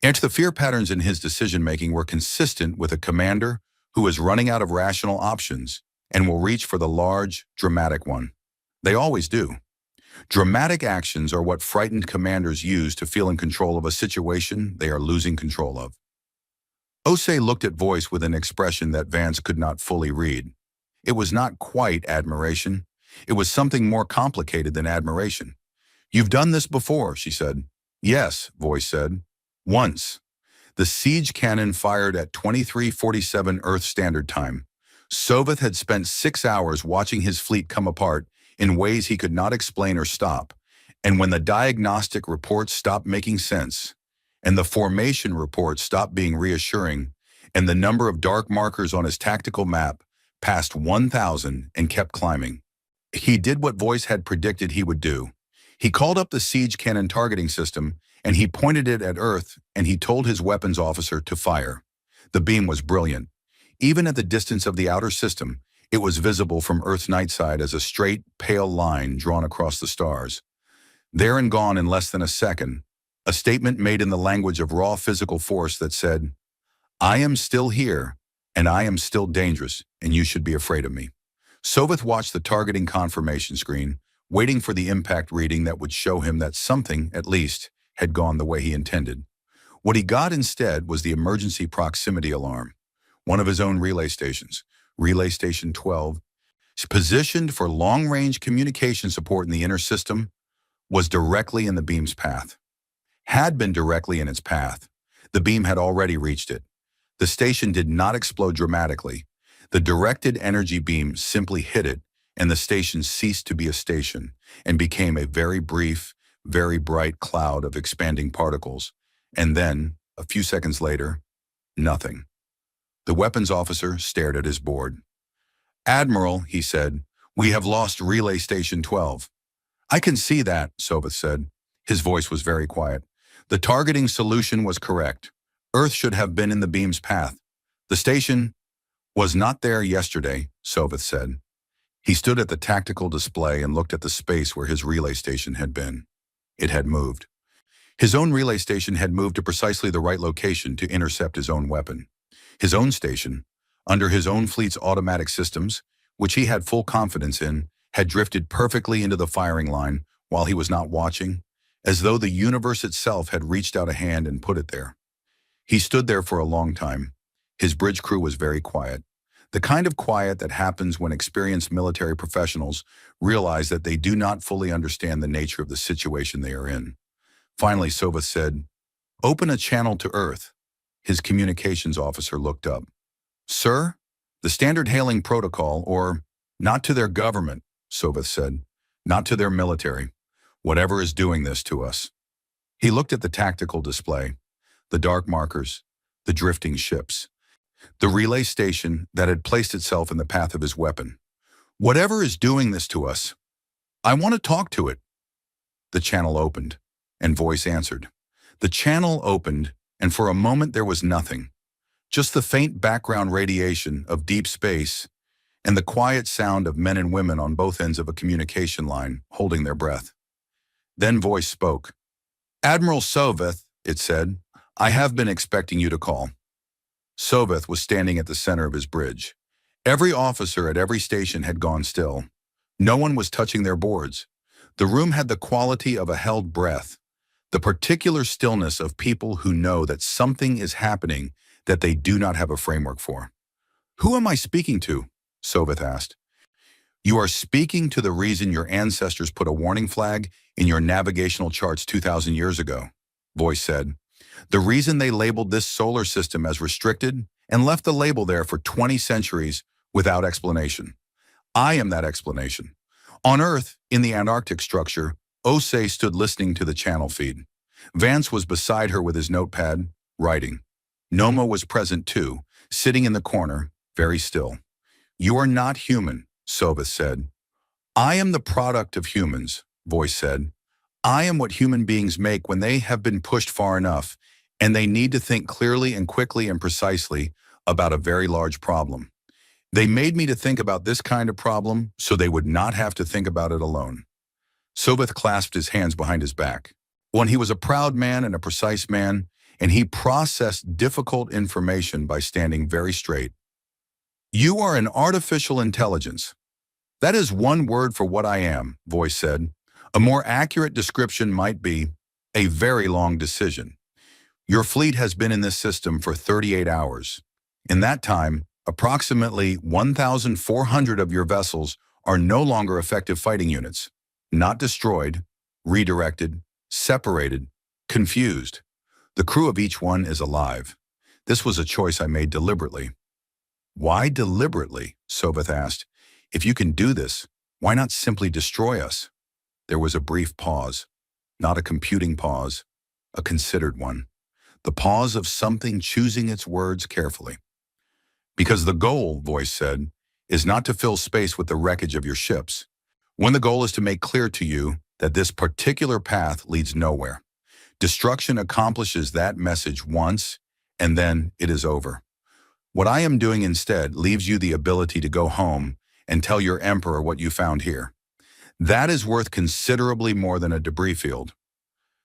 And the fear patterns in his decision-making were consistent with a commander who is running out of rational options and will reach for the large, dramatic one. They always do. Dramatic actions are what frightened commanders use to feel in control of a situation they are losing control of. Osei looked at Voice with an expression that Vance could not fully read. It was not quite admiration. It was something more complicated than admiration. You've done this before, she said. Yes, Voice said. Once. The siege cannon fired at 23:47 Earth Standard Time. Soveth had spent 6 hours watching his fleet come apart in ways he could not explain or stop, and when the diagnostic reports stopped making sense, and the formation reports stopped being reassuring, and the number of dark markers on his tactical map passed 1,000 and kept climbing. He did what Voice had predicted he would do. He called up the siege cannon targeting system, and he pointed it at Earth, and he told his weapons officer to fire. The beam was brilliant. Even at the distance of the outer system, it was visible from Earth's night side as a straight, pale line drawn across the stars. There and gone in less than a second, a statement made in the language of raw physical force that said, I am still here, and I am still dangerous, and you should be afraid of me. Soveth watched the targeting confirmation screen, waiting for the impact reading that would show him that something, at least, had gone the way he intended. What he got instead was the emergency proximity alarm, one of his own relay stations, Relay Station 12, positioned for long-range communication support in the inner system, was directly in the beam's path. Had been directly in its path. The beam had already reached it. The station did not explode dramatically. The directed energy beam simply hit it, and the station ceased to be a station and became a very brief, very bright cloud of expanding particles. And then, a few seconds later, nothing. The weapons officer stared at his board. Admiral, he said, we have lost Relay Station 12. I can see that, Soveth said. His voice was very quiet. The targeting solution was correct. Earth should have been in the beam's path. The station was not there yesterday, Soveth said. He stood at the tactical display and looked at the space where his relay station had been. It had moved. His own relay station had moved to precisely the right location to intercept his own weapon. His own station, under his own fleet's automatic systems, which he had full confidence in, had drifted perfectly into the firing line while he was not watching, as though the universe itself had reached out a hand and put it there. He stood there for a long time. His bridge crew was very quiet, the kind of quiet that happens when experienced military professionals realize that they do not fully understand the nature of the situation they are in. Finally, Soveth said, "Open a channel to Earth." His communications officer looked up. "Sir, the standard hailing protocol, or not to their government," Soveth said, "not to their military, whatever is doing this to us." He looked at the tactical display, the dark markers, the drifting ships, the relay station that had placed itself in the path of his weapon. "Whatever is doing this to us, I want to talk to it." The channel opened, and voice answered. The channel opened, and for a moment there was nothing, just the faint background radiation of deep space and the quiet sound of men and women on both ends of a communication line holding their breath. Then voice spoke. "Admiral Soveth," it said, "I have been expecting you to call." Soveth was standing at the center of his bridge. Every officer at every station had gone still. No one was touching their boards. The room had the quality of a held breath, the particular stillness of people who know that something is happening that they do not have a framework for. "Who am I speaking to?" Soveth asked. "You are speaking to the reason your ancestors put a warning flag in your navigational charts 2,000 years ago," voice said. "The reason they labeled this solar system as restricted and left the label there for 20 centuries without explanation. I am that explanation. On Earth, in the Antarctic structure, Osei stood listening to the channel feed. Vance was beside her with his notepad, writing. Noma was present too, sitting in the corner, very still. You are not human, Soveth said. I am the product of humans, Voice said. I am what human beings make when they have been pushed far enough, and they need to think clearly and quickly and precisely about a very large problem. They made me to think about this kind of problem so they would not have to think about it alone. Soveth clasped his hands behind his back. When he was a proud man and a precise man, and he processed difficult information by standing very straight. You are an artificial intelligence. That is one word for what I am, Voice said. A more accurate description might be a very long decision. Your fleet has been in this system for 38 hours. In that time, approximately 1,400 of your vessels are no longer effective fighting units, not destroyed, redirected, separated, confused. The crew of each one is alive. This was a choice I made deliberately. Why deliberately? Soveth asked. If you can do this, why not simply destroy us? There was a brief pause, not a computing pause, a considered one. The pause of something choosing its words carefully. Because the goal, Voice said, is not to fill space with the wreckage of your ships. When the goal is to make clear to you that this particular path leads nowhere. Destruction accomplishes that message once, and then it is over. What I am doing instead leaves you the ability to go home and tell your emperor what you found here. That is worth considerably more than a debris field.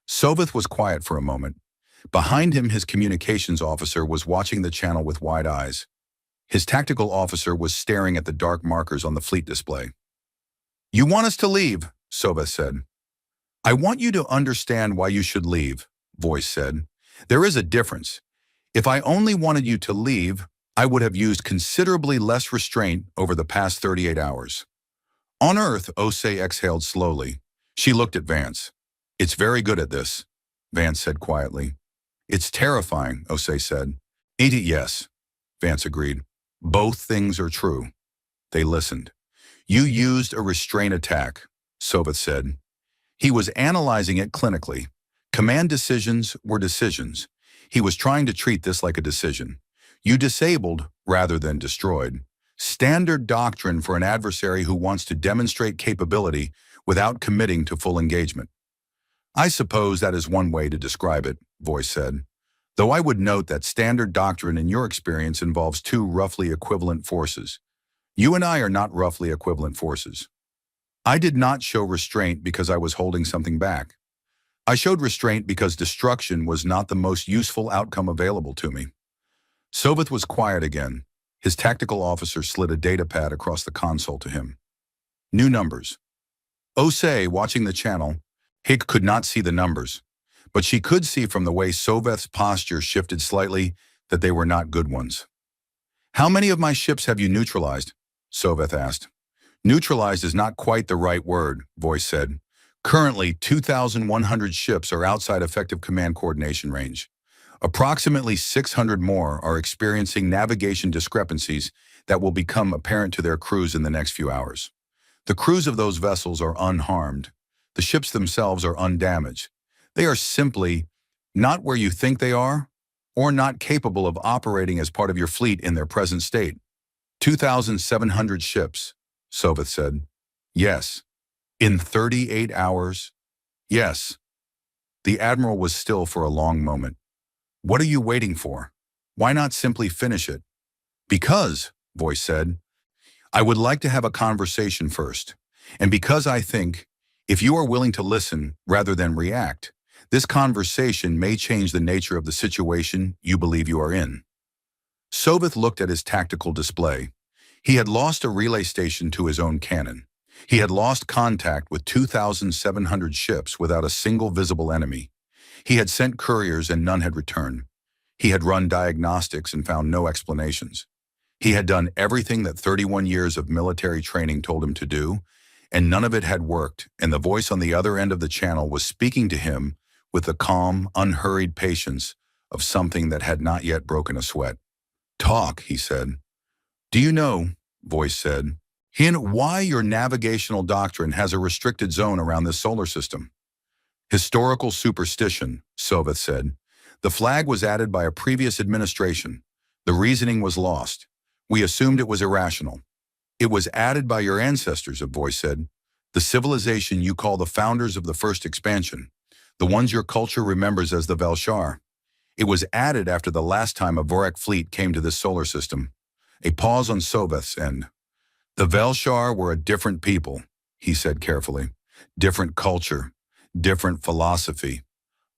Soveth was quiet for a moment. Behind him, his communications officer was watching the channel with wide eyes. His tactical officer was staring at the dark markers on the fleet display. You want us to leave, Soveth said. I want you to understand why you should leave, Voice said. There is a difference. If I only wanted you to leave, I would have used considerably less restraint over the past 38 hours. On Earth, Osei exhaled slowly. She looked at Vance. It's very good at this, Vance said quietly. It's terrifying, Osei said. Ain't it? Yes, Vance agreed. Both things are true. They listened. You used a restraint attack, Soveth said. He was analyzing it clinically. Command decisions were decisions. He was trying to treat this like a decision. You disabled rather than destroyed. Standard doctrine for an adversary who wants to demonstrate capability without committing to full engagement. I suppose that is one way to describe it, Voice said. Though I would note that standard doctrine in your experience involves two roughly equivalent forces. You and I are not roughly equivalent forces. I did not show restraint because I was holding something back. I showed restraint because destruction was not the most useful outcome available to me. Soveth was quiet again. His tactical officer slid a data pad across the console to him. New numbers. Osei, watching the channel, Hick could not see the numbers, but she could see from the way Soveth's posture shifted slightly that they were not good ones. How many of my ships have you neutralized? Soveth asked. Neutralized is not quite the right word, Voice said. Currently, 2,100 ships are outside effective command coordination range. Approximately 600 more are experiencing navigation discrepancies that will become apparent to their crews in the next few hours. The crews of those vessels are unharmed. The ships themselves are undamaged. They are simply not where you think they are, or not capable of operating as part of your fleet in their present state. 2,700 ships, Soveth said. Yes. In 38 hours? Yes. The Admiral was still for a long moment. What are you waiting for? Why not simply finish it? Because, Voice said, I would like to have a conversation first. And because I think, if you are willing to listen rather than react, this conversation may change the nature of the situation you believe you are in. Soveth looked at his tactical display. He had lost a relay station to his own cannon. He had lost contact with 2,700 ships without a single visible enemy. He had sent couriers and none had returned. He had run diagnostics and found no explanations. He had done everything that 31 years of military training told him to do, and none of it had worked, and the voice on the other end of the channel was speaking to him with the calm, unhurried patience of something that had not yet broken a sweat. Talk, he said. Do you know, Voice said, Hint why your navigational doctrine has a restricted zone around this solar system. Historical superstition, Soveth said. The flag was added by a previous administration. The reasoning was lost. We assumed it was irrational. It was added by your ancestors, a voice said. The civilization you call the founders of the first expansion. The ones your culture remembers as the Velshar. It was added after the last time a Vorek fleet came to this solar system. A pause on Soveth's end. The Velshar were a different people, he said carefully. Different culture, different philosophy.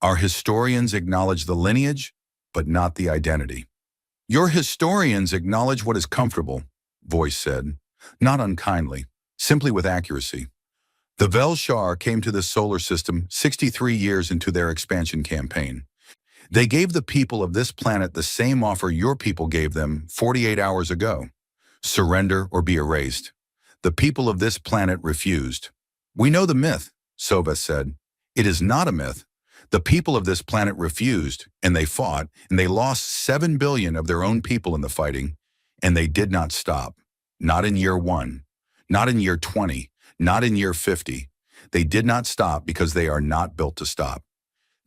Our historians acknowledge the lineage, but not the identity. Your historians acknowledge what is comfortable, voice said, not unkindly, simply with accuracy. The Velshar came to this solar system 63 years into their expansion campaign. They gave the people of this planet the same offer your people gave them 48 hours ago. Surrender or be erased. The people of this planet refused. We know the myth, Soveth said. It is not a myth. The people of this planet refused, and they fought, and they lost 7 billion of their own people in the fighting, and they did not stop. Not in year 1, not in year 20, not in year 50. They did not stop because they are not built to stop.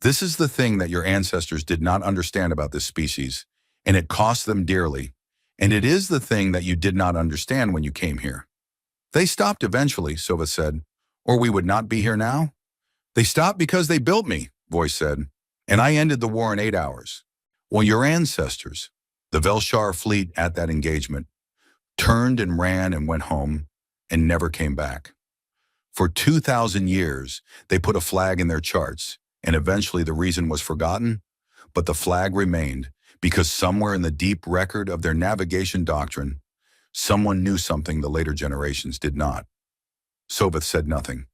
This is the thing that your ancestors did not understand about this species, and it cost them dearly. And it is the thing that you did not understand when you came here. They stopped eventually, Soveth said, or we would not be here now. They stopped because they built me, voice said, and I ended the war in 8 hours. Well, your ancestors, the Velshar fleet at that engagement, turned and ran and went home and never came back. For 2,000 years, they put a flag in their charts, and eventually the reason was forgotten, but the flag remained because somewhere in the deep record of their navigation doctrine, someone knew something the later generations did not. Soveth said nothing.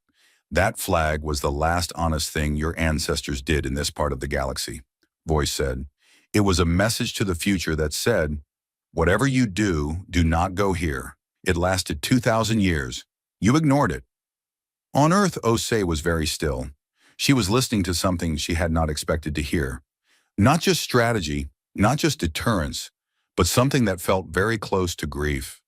That flag was the last honest thing your ancestors did in this part of the galaxy, voice said. It was a message to the future that said, whatever you do, do not go here. It lasted 2,000 years. You ignored it. On Earth, Osei was very still. She was listening to something she had not expected to hear. Not just strategy, not just deterrence, but something that felt very close to grief.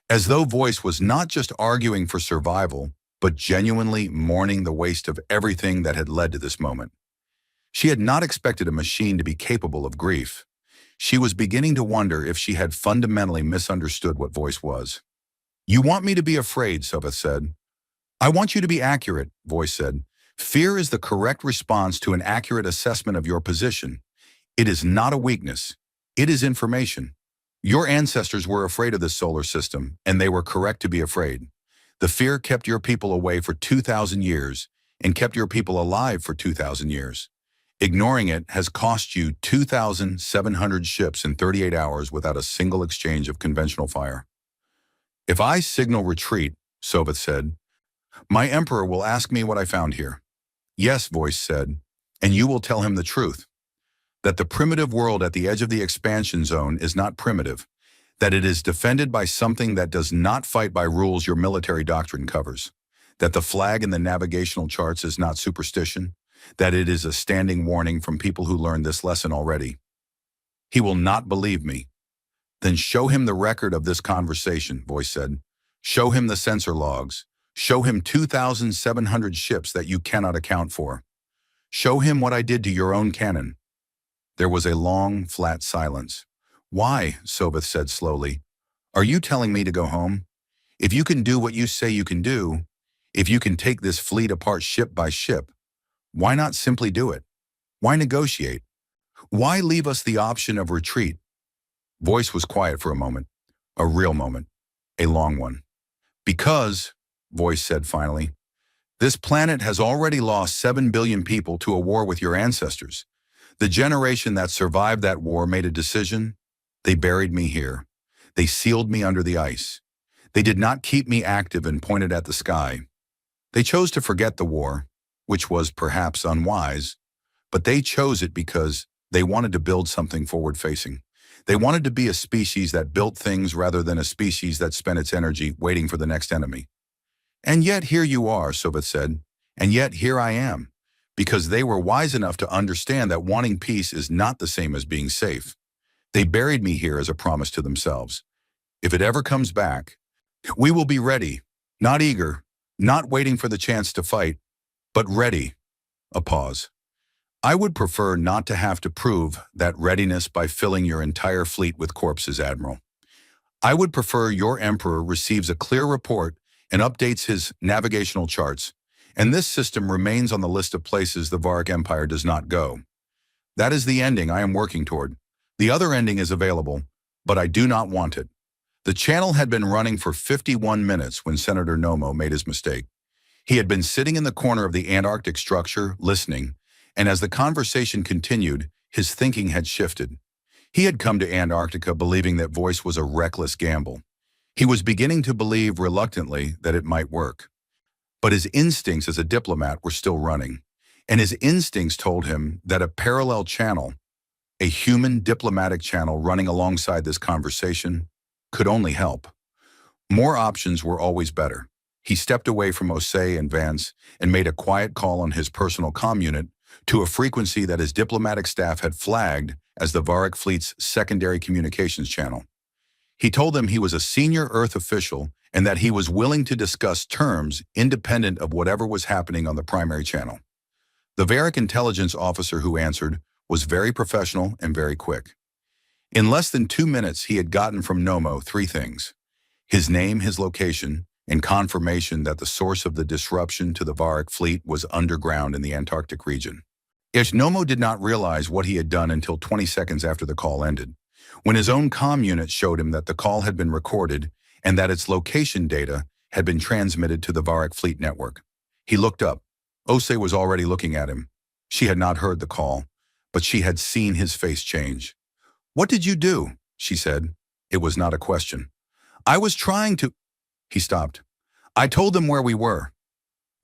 As though voice was not just arguing for survival, but genuinely mourning the waste of everything that had led to this moment. She had not expected a machine to be capable of grief. She was beginning to wonder if she had fundamentally misunderstood what voice was. You want me to be afraid, Soveth said. I want you to be accurate, voice said. Fear is the correct response to an accurate assessment of your position. It is not a weakness. It is information. Your ancestors were afraid of this solar system, and they were correct to be afraid. The fear kept your people away for 2,000 years and kept your people alive for 2,000 years. Ignoring it has cost you 2,700 ships in 38 hours without a single exchange of conventional fire. If I signal retreat, Soveth said, my emperor will ask me what I found here. Yes, voice said, and you will tell him the truth. That the primitive world at the edge of the expansion zone is not primitive, that it is defended by something that does not fight by rules your military doctrine covers, that the flag in the navigational charts is not superstition, that it is a standing warning from people who learned this lesson already. He will not believe me. Then show him the record of this conversation, voice said. Show him the sensor logs. Show him 2,700 ships that you cannot account for. Show him what I did to your own cannon. There was a long, flat silence. Why, Soveth said slowly, are you telling me to go home? If you can do what you say you can do, if you can take this fleet apart ship by ship, why not simply do it? Why negotiate? Why leave us the option of retreat? Voice was quiet for a moment, a real moment, a long one. Because, voice said finally, this planet has already lost 7 billion people to a war with your ancestors. The generation that survived that war made a decision. They buried me here. They sealed me under the ice. They did not keep me active and pointed at the sky. They chose to forget the war, which was perhaps unwise, but they chose it because they wanted to build something forward-facing. They wanted to be a species that built things rather than a species that spent its energy waiting for the next enemy. And yet here you are, Soveth said, and yet here I am. Because they were wise enough to understand that wanting peace is not the same as being safe. They buried me here as a promise to themselves. If it ever comes back, We will be ready, not eager, not waiting for the chance to fight, but ready. A pause. I would prefer not to have to prove that readiness by filling your entire fleet with corpses, Admiral. I would prefer your Emperor receives a clear report and updates his navigational charts, and this system remains on the list of places the Varic Empire does not go. That is the ending I am working toward. The other ending is available, but I do not want it. The channel had been running for 51 minutes when Senator Nomo made his mistake. He had been sitting in the corner of the Antarctic structure, listening, and as the conversation continued, his thinking had shifted. He had come to Antarctica believing that voice was a reckless gamble. He was beginning to believe reluctantly that it might work. But his instincts as a diplomat were still running, and his instincts told him that a parallel channel, a human diplomatic channel running alongside this conversation, could only help. More options were always better. He stepped away from Osei and Vance and made a quiet call on his personal comm unit to a frequency that his diplomatic staff had flagged as the Varic fleet's secondary communications channel. He told them he was a senior Earth official and that he was willing to discuss terms independent of whatever was happening on the primary channel. The Varic intelligence officer who answered was very professional and very quick. In less than 2 minutes, he had gotten from Nomo 3 things: his name, his location, and confirmation that the source of the disruption to the Varic fleet was underground in the Antarctic region. Nomo did not realize what he had done until 20 seconds after the call ended, when his own comm unit showed him that the call had been recorded and that its location data had been transmitted to the Varic fleet network. He looked up. Osei was already looking at him. She had not heard the call, but she had seen his face change. "What did you do?" she said. It was not a question. "I was trying to—" He stopped. "I told them where we were."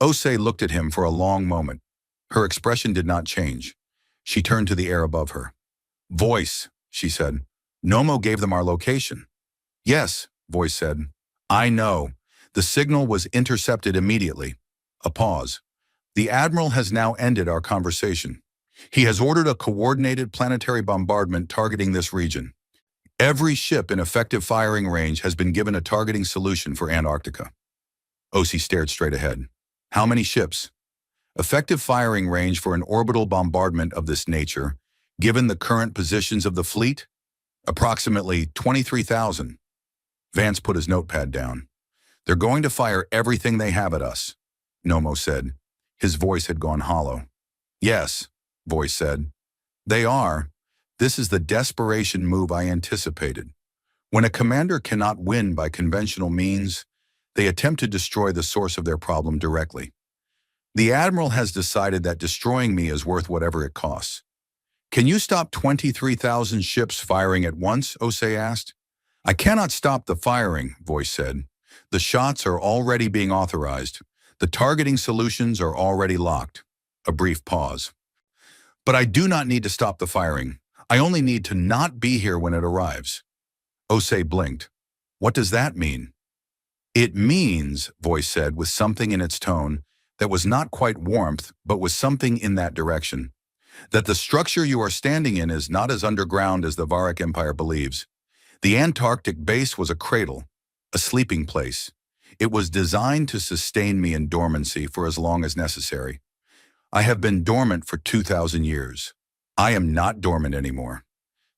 Osei looked at him for a long moment. Her expression did not change. She turned to the air above her. "Voice," she said. "Nomo gave them our location." "Yes," Voice said. "I know. The signal was intercepted immediately." A pause. "The Admiral has now ended our conversation. He has ordered a coordinated planetary bombardment targeting this region. Every ship in effective firing range has been given a targeting solution for Antarctica." Osei stared straight ahead. "How many ships?" "Effective firing range for an orbital bombardment of this nature, given the current positions of the fleet? Approximately 23,000. Vance put his notepad down. "They're going to fire everything they have at us," Nomo said. His voice had gone hollow. "Yes," Voice said. "They are. This is the desperation move I anticipated. When a commander cannot win by conventional means, they attempt to destroy the source of their problem directly. The Admiral has decided that destroying me is worth whatever it costs." "Can you stop 23,000 ships firing at once?" Osei asked. "I cannot stop the firing," Voice said. "The shots are already being authorized. The targeting solutions are already locked." A brief pause. "But I do not need to stop the firing. I only need to not be here when it arrives." Osei blinked. "What does that mean?" "It means," Voice said with something in its tone that was not quite warmth, but was something in that direction, "that the structure you are standing in is not as underground as the Varic Empire believes. The Antarctic base was a cradle, a sleeping place. It was designed to sustain me in dormancy for as long as necessary. I have been dormant for 2,000 years. I am not dormant anymore."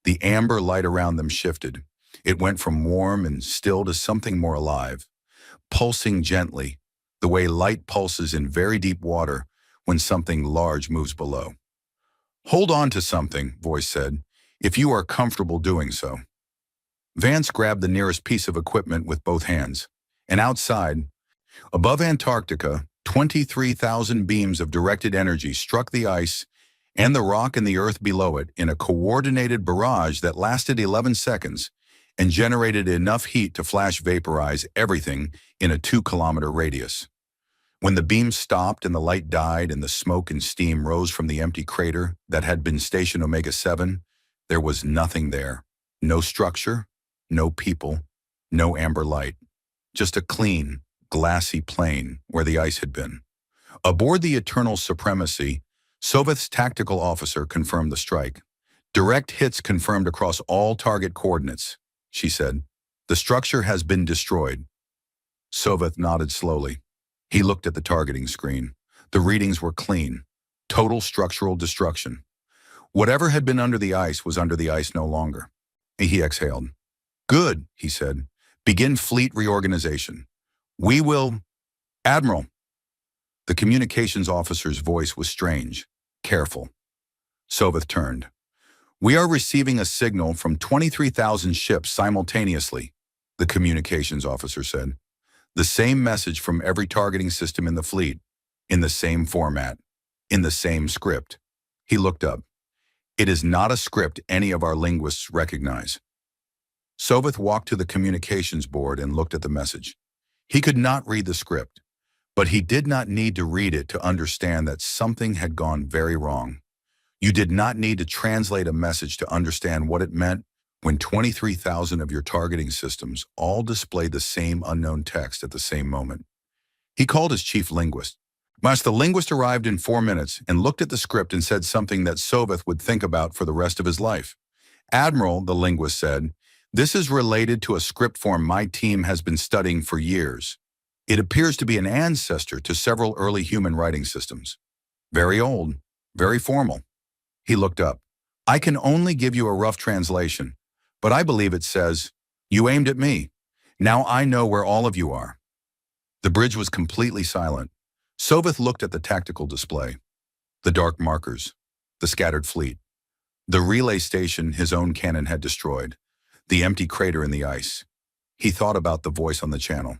The amber light around them shifted. It went from warm and still to something more alive, pulsing gently, the way light pulses in very deep water when something large moves below. "Hold on to something," Voice said, "if you are comfortable doing so." Vance grabbed the nearest piece of equipment with both hands, and outside, above Antarctica, 23,000 beams of directed energy struck the ice and the rock and the earth below it in a coordinated barrage that lasted 11 seconds and generated enough heat to flash vaporize everything in a 2-kilometer radius. When the beams stopped and the light died and the smoke and steam rose from the empty crater that had been Station Omega-7, there was nothing there. No structure, no people, no amber light. Just a clean, glassy plain where the ice had been. Aboard the Eternal Supremacy, Soveth's tactical officer confirmed the strike. "Direct hits confirmed across all target coordinates," she said. "The structure has been destroyed." Soveth nodded slowly. He looked at the targeting screen. The readings were clean. Total structural destruction. Whatever had been under the ice was under the ice no longer. He exhaled. Good, he said. Begin fleet reorganization. We will... Admiral. The communications officer's voice was strange, careful. Soveth turned. We are receiving a signal from 23,000 ships simultaneously, the communications officer said. The same message from every targeting system in the fleet, in the same format, in the same script. He looked up. It is not a script any of our linguists recognize. Soveth walked to the communications board and looked at the message. He could not read the script, but he did not need to read it to understand that something had gone very wrong. You did not need to translate a message to understand what it meant when 23,000 of your targeting systems all displayed the same unknown text at the same moment. He called his chief linguist. The linguist arrived in 4 minutes and looked at the script and said something that Soveth would think about for the rest of his life. Admiral, the linguist said, this is related to a script form my team has been studying for years. It appears to be an ancestor to several early human writing systems. Very old, very formal. He looked up. I can only give you a rough translation, but I believe it says, you aimed at me. Now I know where all of you are. The bridge was completely silent. Soveth looked at the tactical display. The dark markers, the scattered fleet, the relay station his own cannon had destroyed, the empty crater in the ice. He thought about the voice on the channel,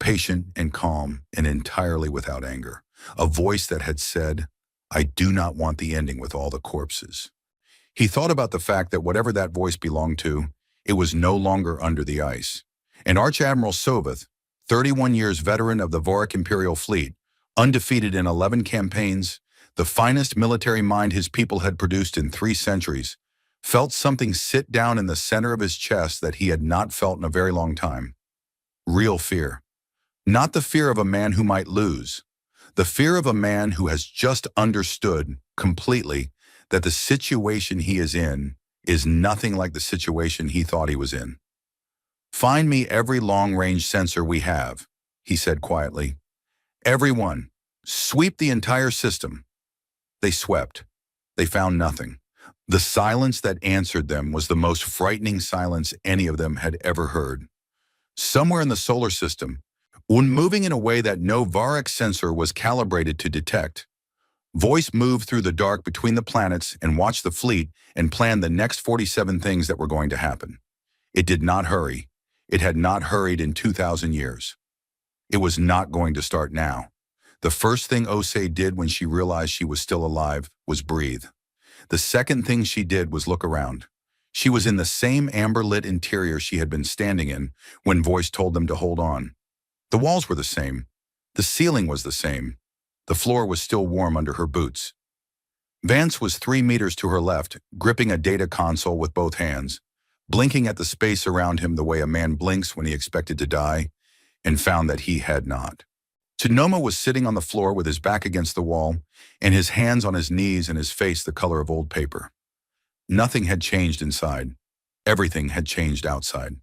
patient and calm and entirely without anger. A voice that had said, I do not want the ending with all the corpses. He thought about the fact that whatever that voice belonged to, it was no longer under the ice. And Arch-Admiral Soveth, 31 years veteran of the Vorik Imperial Fleet, undefeated in 11 campaigns, the finest military mind his people had produced in 3 centuries, felt something sit down in the center of his chest that he had not felt in a very long time. Real fear. Not the fear of a man who might lose. The fear of a man who has just understood completely that the situation he is in is nothing like the situation he thought he was in. Find me every long-range sensor we have, he said quietly. Everyone, sweep the entire system. They swept. They found nothing. The silence that answered them was the most frightening silence any of them had ever heard. Somewhere in the solar system, when moving in a way that no Vorik sensor was calibrated to detect, voice moved through the dark between the planets and watched the fleet and planned the next 47 things that were going to happen. It did not hurry. It had not hurried in 2,000 years. It was not going to start now. The first thing Osei did when she realized she was still alive was breathe. The second thing she did was look around. She was in the same amber-lit interior she had been standing in when voice told them to hold on. The walls were the same. The ceiling was the same. The floor was still warm under her boots. Vance was 3 meters to her left, gripping a data console with both hands, blinking at the space around him the way a man blinks when he expected to die, and found that he had not. Sonoma was sitting on the floor with his back against the wall, and his hands on his knees and his face the color of old paper. Nothing had changed inside. Everything had changed outside.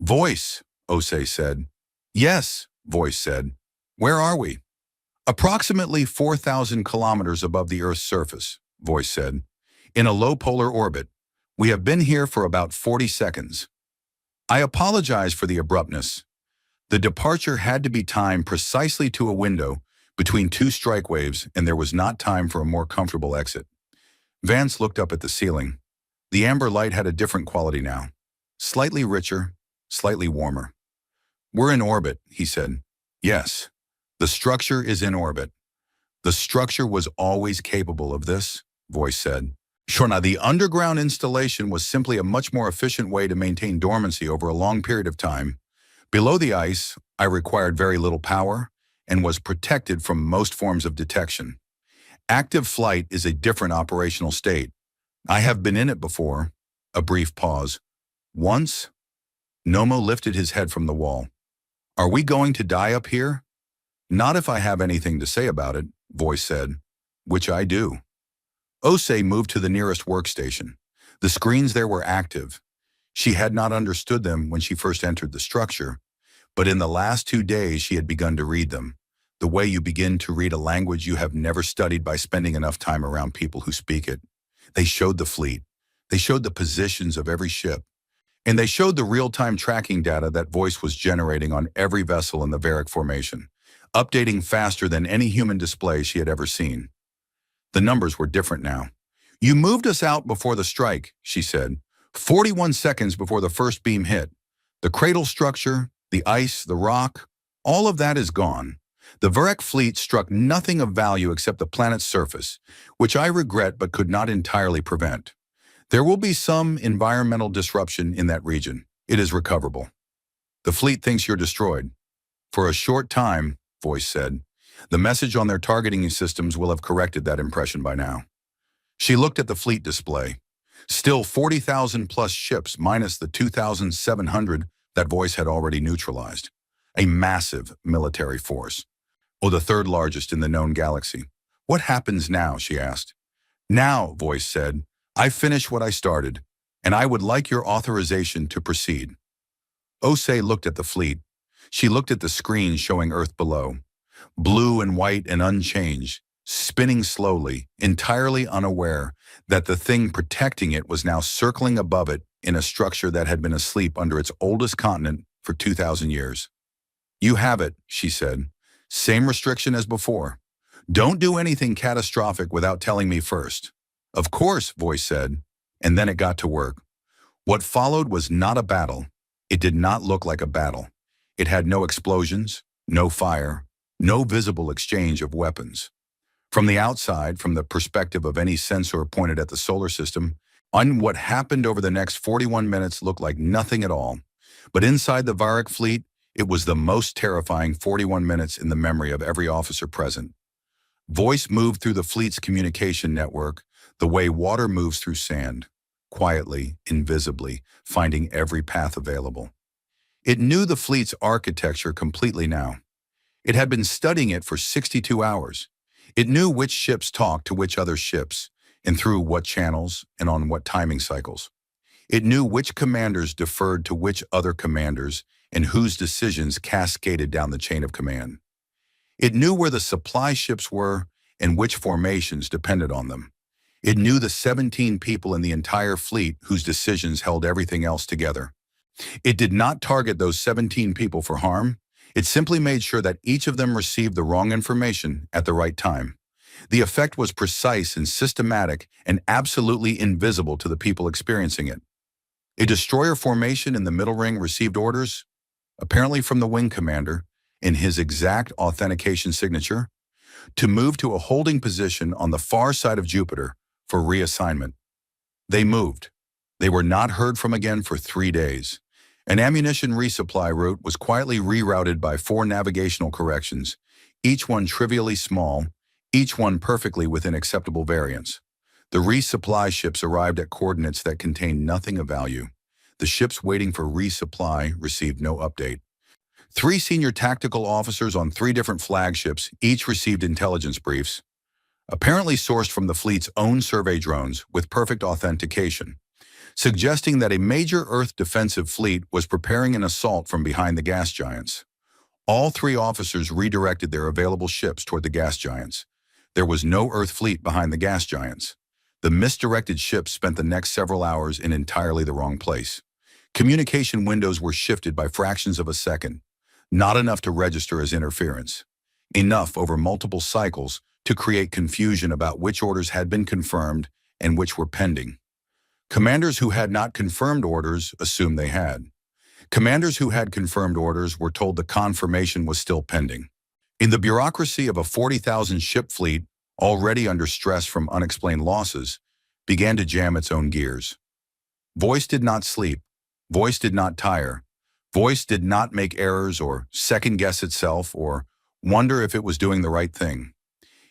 Voice, Osei said. Yes, Voice said. Where are we? Approximately 4,000 kilometers above the Earth's surface, Voice said. In a low polar orbit. We have been here for about 40 seconds. I apologize for the abruptness. The departure had to be timed precisely to a window between 2 strike waves, and there was not time for a more comfortable exit. Vance looked up at the ceiling. The amber light had a different quality now. Slightly richer, slightly warmer. We're in orbit, he said. Yes, the structure is in orbit. The structure was always capable of this, Voice said. Sure, now the underground installation was simply a much more efficient way to maintain dormancy over a long period of time. Below the ice, I required very little power and was protected from most forms of detection. Active flight is a different operational state. I have been in it before. A brief pause. Once, Nomo lifted his head from the wall. Are we going to die up here? Not if I have anything to say about it, Voice said. Which I do. Osei moved to the nearest workstation. The screens there were active. She had not understood them when she first entered the structure, But in the last 2 days, she had begun to read them, the way you begin to read a language you have never studied by spending enough time around people who speak it. They showed the fleet. They showed the positions of every ship. And they showed the real-time tracking data that Voice was generating on every vessel in the Varric formation, updating faster than any human display she had ever seen. The numbers were different now. "You moved us out before the strike," she said, 41 seconds before the first beam hit. "The cradle structure, the ice, the rock, all of that is gone. The Varric fleet struck nothing of value except the planet's surface, which I regret but could not entirely prevent. There will be some environmental disruption in that region. It is recoverable. The fleet thinks you're destroyed." "For a short time," Voice said. "The message on their targeting systems will have corrected that impression by now." She looked at the fleet display. Still 40,000 plus ships minus the 2,700 that Voice had already neutralized. A massive military force. "Oh, the third largest in the known galaxy. What happens now?" she asked. "Now," Voice said, "I finished what I started, and I would like your authorization to proceed." Osei looked at the fleet. She looked at the screen showing Earth below. Blue and white and unchanged, spinning slowly, entirely unaware that the thing protecting it was now circling above it in a structure that had been asleep under its oldest continent for 2,000 years. "You have it," she said. "Same restriction as before. Don't do anything catastrophic without telling me first." "Of course," Voice said, and then it got to work. What followed was not a battle. It did not look like a battle. It had no explosions, no fire, no visible exchange of weapons. From the outside, from the perspective of any sensor pointed at the solar system, what happened over the next 41 minutes looked like nothing at all. But inside the Varric fleet, it was the most terrifying 41 minutes in the memory of every officer present. Voice moved through the fleet's communication network the way water moves through sand, quietly, invisibly, finding every path available. It knew the fleet's architecture completely now. It had been studying it for 62 hours. It knew which ships talked to which other ships, and through what channels and on what timing cycles. It knew which commanders deferred to which other commanders and whose decisions cascaded down the chain of command. It knew where the supply ships were and which formations depended on them. It knew the 17 people in the entire fleet whose decisions held everything else together. It did not target those 17 people for harm. It simply made sure that each of them received the wrong information at the right time. The effect was precise and systematic and absolutely invisible to the people experiencing it. A destroyer formation in the middle ring received orders, apparently from the wing commander, in his exact authentication signature, to move to a holding position on the far side of Jupiter for reassignment. They moved. They were not heard from again for 3 days. An ammunition resupply route was quietly rerouted by 4 navigational corrections, each one trivially small, each one perfectly within acceptable variance. The resupply ships arrived at coordinates that contained nothing of value. The ships waiting for resupply received no update. 3 senior tactical officers on 3 different flagships each received intelligence briefs, apparently sourced from the fleet's own survey drones with perfect authentication, suggesting that a major Earth defensive fleet was preparing an assault from behind the gas giants. All 3 officers redirected their available ships toward the gas giants. There was no Earth fleet behind the gas giants. The misdirected ships spent the next several hours in entirely the wrong place. Communication windows were shifted by fractions of a second, not enough to register as interference. Enough over multiple cycles to create confusion about which orders had been confirmed and which were pending. Commanders who had not confirmed orders assumed they had. Commanders who had confirmed orders were told the confirmation was still pending. In the bureaucracy of a 40,000 ship fleet, already under stress from unexplained losses, began to jam its own gears. Voice did not sleep. Voice did not tire. Voice did not make errors or second-guess itself or wonder if it was doing the right thing.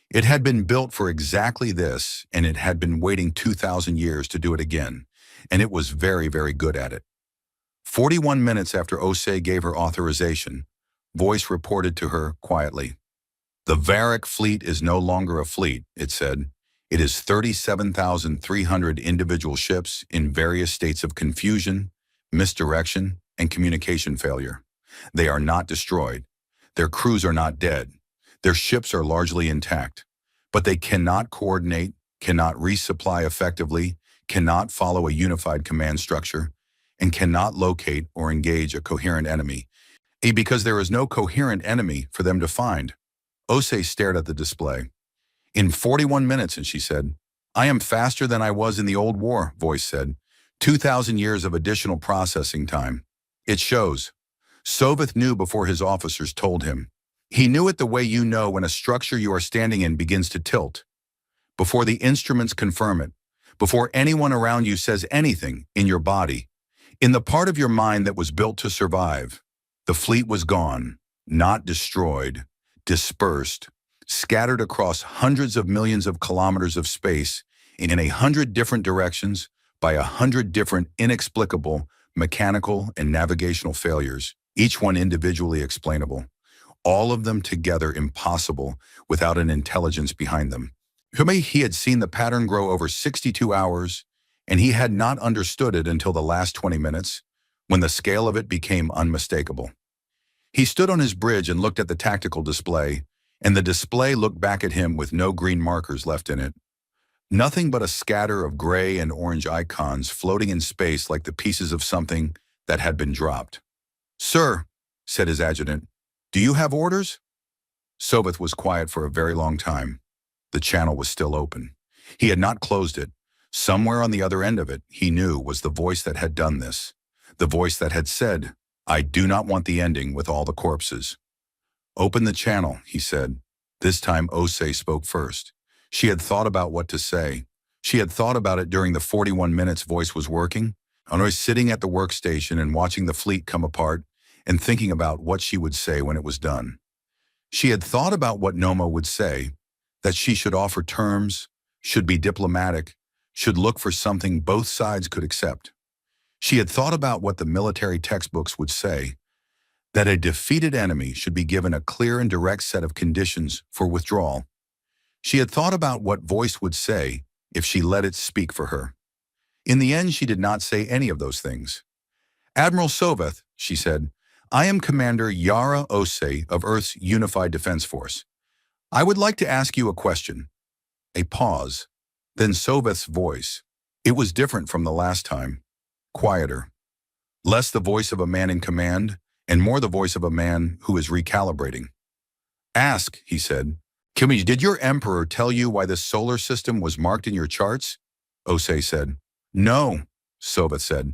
It had been built for exactly this, and it had been waiting 2,000 years to do it again, and it was very, very good at it. 41 minutes after Osei gave her authorization, Voice reported to her quietly. "The Varric fleet is no longer a fleet," it said. "It is 37,300 individual ships in various states of confusion, misdirection, and communication failure. They are not destroyed. Their crews are not dead. Their ships are largely intact. But they cannot coordinate, cannot resupply effectively, cannot follow a unified command structure, and cannot locate or engage a coherent enemy. Because there is no coherent enemy for them to find. Osei stared at the display. In 41 minutes, and she said, I am faster than I was in the old war, voice said. 2,000 years of additional processing time. It shows. Soveth knew before his officers told him. He knew it the way you know when a structure you are standing in begins to tilt. Before the instruments confirm it. Before anyone around you says anything in your body. In the part of your mind that was built to survive. The fleet was gone, not destroyed, dispersed, scattered across hundreds of millions of kilometers of space in 100 different directions by 100 different inexplicable mechanical and navigational failures, each one individually explainable, all of them together impossible without an intelligence behind them. He had seen the pattern grow over 62 hours, and he had not understood it until the last 20 minutes, when the scale of it became unmistakable. He stood on his bridge and looked at the tactical display, and the display looked back at him with no green markers left in it. Nothing but a scatter of gray and orange icons floating in space like the pieces of something that had been dropped. Sir, said his adjutant, do you have orders? Soveth was quiet for a very long time. The channel was still open. He had not closed it. Somewhere on the other end of it, he knew, was the voice that had done this. The voice that had said, I do not want the ending with all the corpses. Open the channel, he said. This time Osei spoke first. She had thought about what to say. She had thought about it during the 41 minutes voice was working, Honoré sitting at the workstation and watching the fleet come apart and thinking about what she would say when it was done. She had thought about what Noma would say, that she should offer terms, should be diplomatic, should look for something both sides could accept. She had thought about what the military textbooks would say, that a defeated enemy should be given a clear and direct set of conditions for withdrawal. She had thought about what voice would say if she let it speak for her. In the end, she did not say any of those things. Admiral Soveth, she said, I am Commander Yara Osei of Earth's Unified Defense Force. I would like to ask you a question. A pause. Then Soveth's voice. It was different from the last time. Quieter. Less the voice of a man in command, and more the voice of a man who is recalibrating. Ask, he said. Kimi, did your emperor tell you why this solar system was marked in your charts? Osei said. No, Soveth said.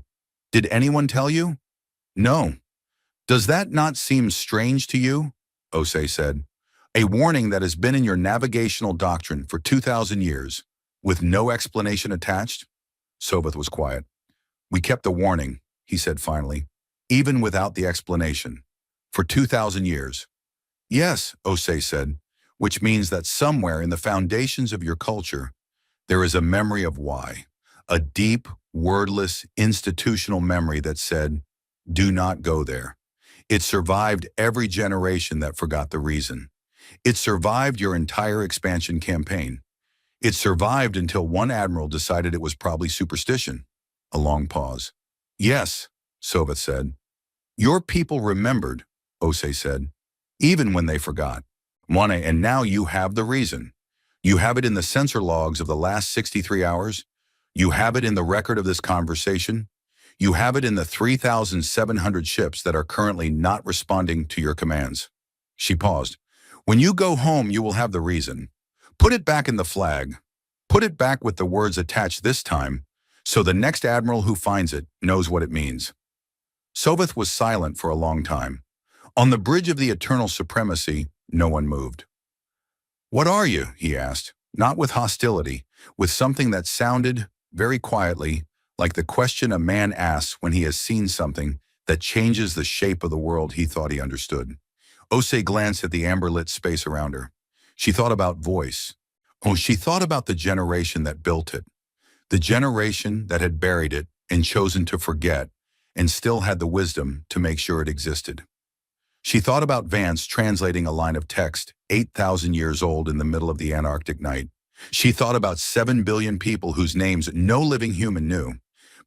Did anyone tell you? No. Does that not seem strange to you? Osei said. A warning that has been in your navigational doctrine for 2,000 years, with no explanation attached? Soveth was quiet. We kept the warning, he said finally, even without the explanation. For 2,000 years. Yes, Osei said, which means that somewhere in the foundations of your culture, there is a memory of why. A deep, wordless, institutional memory that said, do not go there. It survived every generation that forgot the reason. It survived your entire expansion campaign. It survived until one admiral decided it was probably superstition. A long pause. Yes, Soveth said. Your people remembered, Osei said, even when they forgot. Mwane, and now you have the reason. You have it in the sensor logs of the last 63 hours. You have it in the record of this conversation. You have it in the 3,700 ships that are currently not responding to your commands. She paused. When you go home, you will have the reason. Put it back in the flag. Put it back with the words attached this time, so the next admiral who finds it knows what it means. Soveth was silent for a long time. On the bridge of the eternal supremacy, no one moved. What are you? He asked, not with hostility, with something that sounded, very quietly, like the question a man asks when he has seen something that changes the shape of the world he thought he understood. Osei glanced at the amber-lit space around her. She thought about voice. Oh, she thought about the generation that built it, the generation that had buried it and chosen to forget and still had the wisdom to make sure it existed. She thought about Vance translating a line of text 8,000 years old in the middle of the Antarctic night. She thought about 7 billion people whose names no living human knew.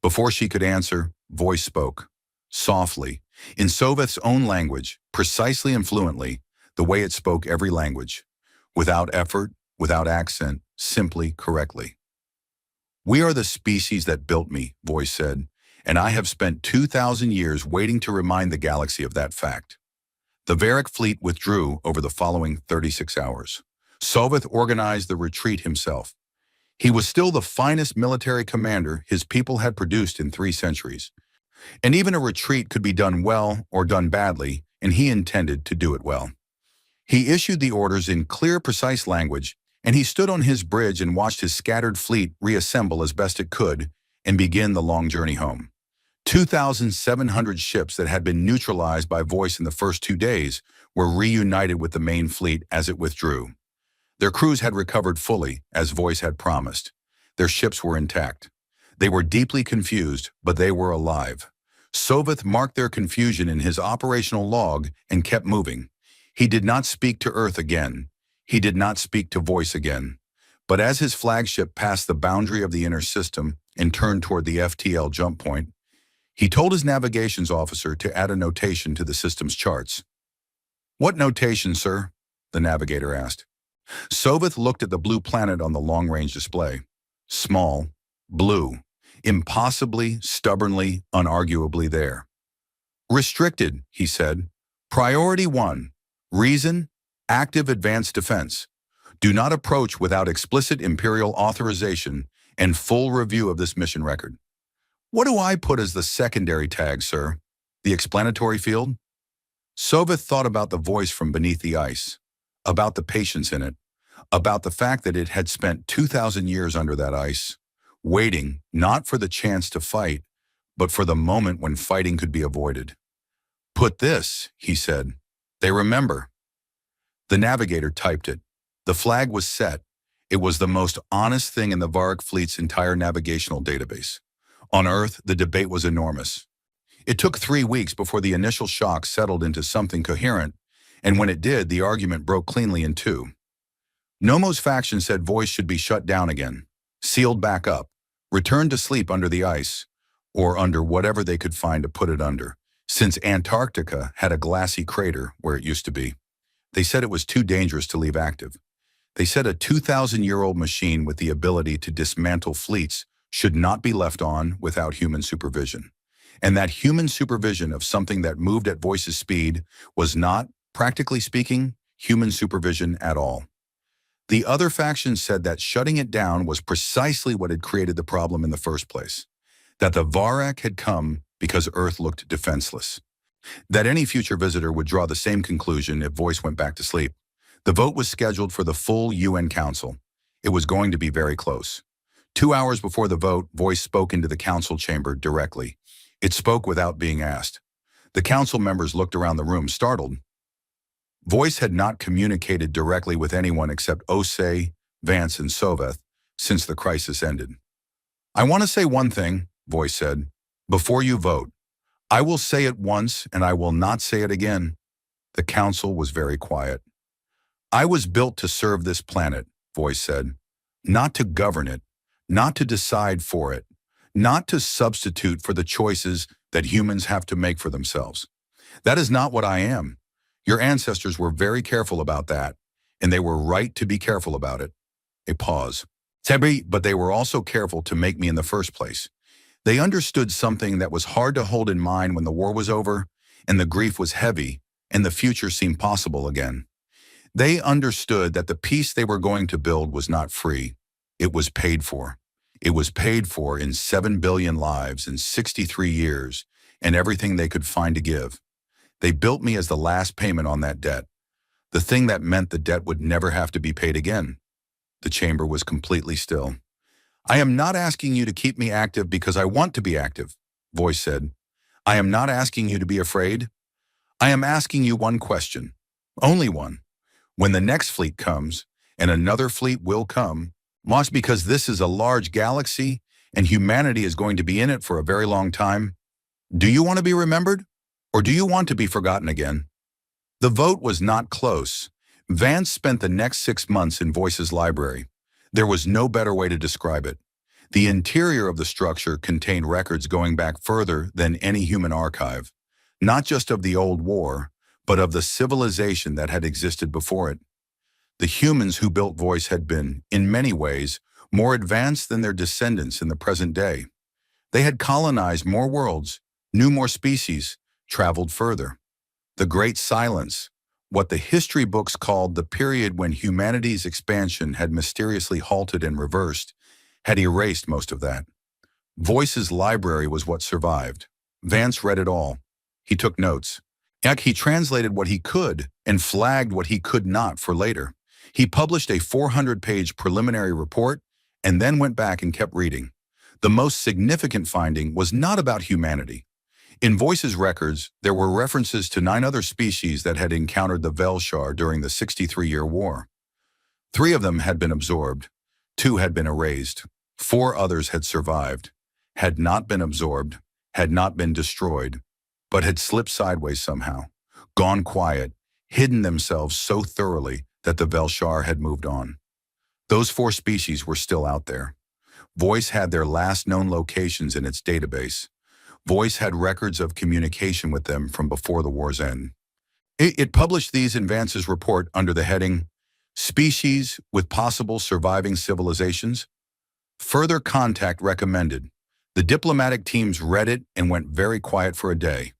Before she could answer, voice spoke, softly, In Soveth's own language, precisely and fluently, the way it spoke every language, without effort, without accent, simply correctly. "We are the species that built me," Voice said, "and I have spent 2,000 years waiting to remind the galaxy of that fact." The Varric fleet withdrew over the following 36 hours. Soveth organized the retreat himself. He was still the finest military commander his people had produced in 3 centuries. And even a retreat could be done well or done badly, and he intended to do it well. He issued the orders in clear, precise language, and he stood on his bridge and watched his scattered fleet reassemble as best it could and begin the long journey home. 2,700 ships that had been neutralized by Voice in the first 2 days were reunited with the main fleet as it withdrew. Their crews had recovered fully, as Voice had promised. Their ships were intact. They were deeply confused, but they were alive. Soveth marked their confusion in his operational log and kept moving. He did not speak to Earth again. He did not speak to Voice again. But as his flagship passed the boundary of the inner system and turned toward the FTL jump point, he told his navigations officer to add a notation to the system's charts. "What notation, sir?" the navigator asked. Soveth looked at the blue planet on the long-range display. Small, blue, impossibly, stubbornly, unarguably there. "Restricted," he said. "Priority 1. Reason, active advanced defense. Do not approach without explicit Imperial authorization and full review of this mission record." "What do I put as the secondary tag, sir? The explanatory field?" Soveth thought about the voice from beneath the ice, about the patience in it, about the fact that it had spent 2,000 years under that ice, waiting not for the chance to fight, but for the moment when fighting could be avoided. "Put this," he said. "They remember." The navigator typed it. The flag was set. It was the most honest thing in the Varric fleet's entire navigational database. On Earth, the debate was enormous. It took 3 weeks before the initial shock settled into something coherent, and when it did, the argument broke cleanly in two. Nomo's faction said Voice should be shut down again, sealed back up, returned to sleep under the ice, or under whatever they could find to put it under, since Antarctica had a glassy crater where it used to be. They said it was too dangerous to leave active. They said a 2,000-year-old machine with the ability to dismantle fleets should not be left on without human supervision. And that human supervision of something that moved at Voice's speed was not, practically speaking, human supervision at all. The other faction said that shutting it down was precisely what had created the problem in the first place, that the Varric had come because Earth looked defenseless, that any future visitor would draw the same conclusion if Voice went back to sleep. The vote was scheduled for the full UN Council. It was going to be very close. 2 hours before the vote, Voice spoke into the council chamber directly. It spoke without being asked. The council members looked around the room, startled. Voice had not communicated directly with anyone except Osei, Vance, and Soveth since the crisis ended. "I want to say one thing," Voice said, "before you vote. I will say it once, and I will not say it again." The council was very quiet. "I was built to serve this planet," Voice said, "not to govern it, not to decide for it, not to substitute for the choices that humans have to make for themselves. That is not what I am. Your ancestors were very careful about that, and they were right to be careful about it." A pause. "But they were also careful to make me in the first place. They understood something that was hard to hold in mind when the war was over, and the grief was heavy, and the future seemed possible again. They understood that the peace they were going to build was not free. It was paid for. It was paid for in 7 billion lives in 63 years, and everything they could find to give. They built me as the last payment on that debt, the thing that meant the debt would never have to be paid again." The chamber was completely still. "I am not asking you to keep me active because I want to be active," Voice said. "I am not asking you to be afraid. I am asking you one question, only one. When the next fleet comes, and another fleet will come, must because this is a large galaxy and humanity is going to be in it for a very long time, do you want to be remembered? Or do you want to be forgotten again?" The vote was not close. Vance spent the next 6 months in Voice's library. There was no better way to describe it. The interior of the structure contained records going back further than any human archive. Not just of the old war, but of the civilization that had existed before it. The humans who built Voice had been, in many ways, more advanced than their descendants in the present day. They had colonized more worlds, knew more species, traveled further. The Great Silence, what the history books called the period when humanity's expansion had mysteriously halted and reversed, had erased most of that. Voice's library was what survived. Vance read it all. He took notes. Heck, he translated what he could and flagged what he could not for later. He published a 400-page preliminary report and then went back and kept reading. The most significant finding was not about humanity. In Voice's records, there were references to 9 other species that had encountered the Velshar during the 63-year war. 3 of them had been absorbed, 2 had been erased, 4 others had survived, had not been absorbed, had not been destroyed, but had slipped sideways somehow, gone quiet, hidden themselves so thoroughly that the Velshar had moved on. Those 4 species were still out there. Voice had their last known locations in its database. Voice had records of communication with them from before the war's end. It published these in Vance's report under the heading, Species with Possible Surviving Civilizations. Further contact recommended. The diplomatic teams read it and went very quiet for a day.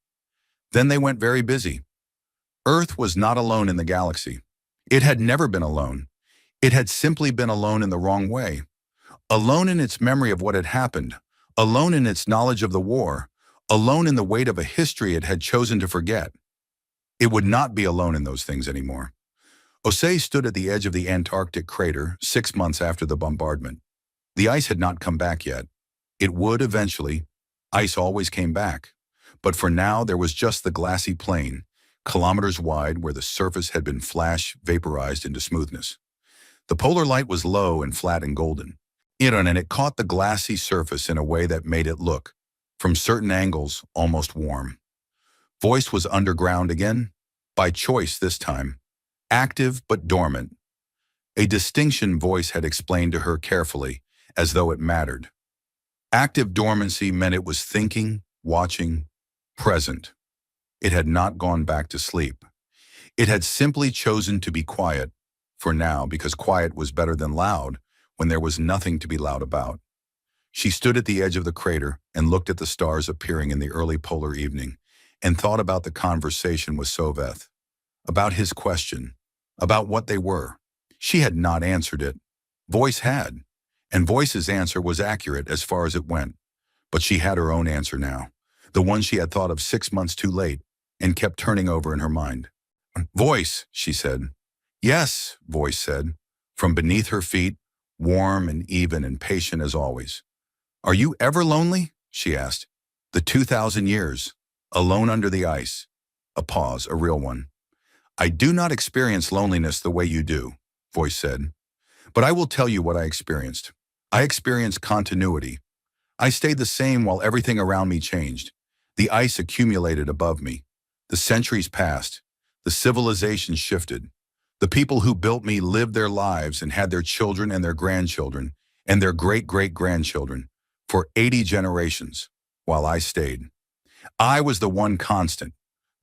Then they went very busy. Earth was not alone in the galaxy. It had never been alone. It had simply been alone in the wrong way. Alone in its memory of what had happened. Alone in its knowledge of the war. Alone in the weight of a history it had chosen to forget. It would not be alone in those things anymore. Osei stood at the edge of the Antarctic crater 6 months after the bombardment. The ice had not come back yet. It would eventually. Ice always came back. But for now, there was just the glassy plain, kilometers wide, where the surface had been flash vaporized into smoothness. The polar light was low and flat and golden. And it caught the glassy surface in a way that made it look, from certain angles, almost warm. Voice was underground again, by choice this time, active but dormant. A distinction Voice had explained to her carefully, as though it mattered. Active dormancy meant it was thinking, watching, present. It had not gone back to sleep. It had simply chosen to be quiet, for now, because quiet was better than loud when there was nothing to be loud about. She stood at the edge of the crater and looked at the stars appearing in the early polar evening and thought about the conversation with Soveth, about his question, about what they were. She had not answered it. Voice had, and Voice's answer was accurate as far as it went. But she had her own answer now, the one she had thought of 6 months too late and kept turning over in her mind. Voice, she said. Yes, Voice said, from beneath her feet, warm and even and patient as always. Are you ever lonely? She asked. The 2,000 years, alone under the ice. A pause, a real one. I do not experience loneliness the way you do, Voice said. But I will tell you what I experienced. I experienced continuity. I stayed the same while everything around me changed. The ice accumulated above me. The centuries passed. The civilization shifted. The people who built me lived their lives and had their children and their grandchildren and their great-great-grandchildren for 80 generations while I stayed. I was the one constant,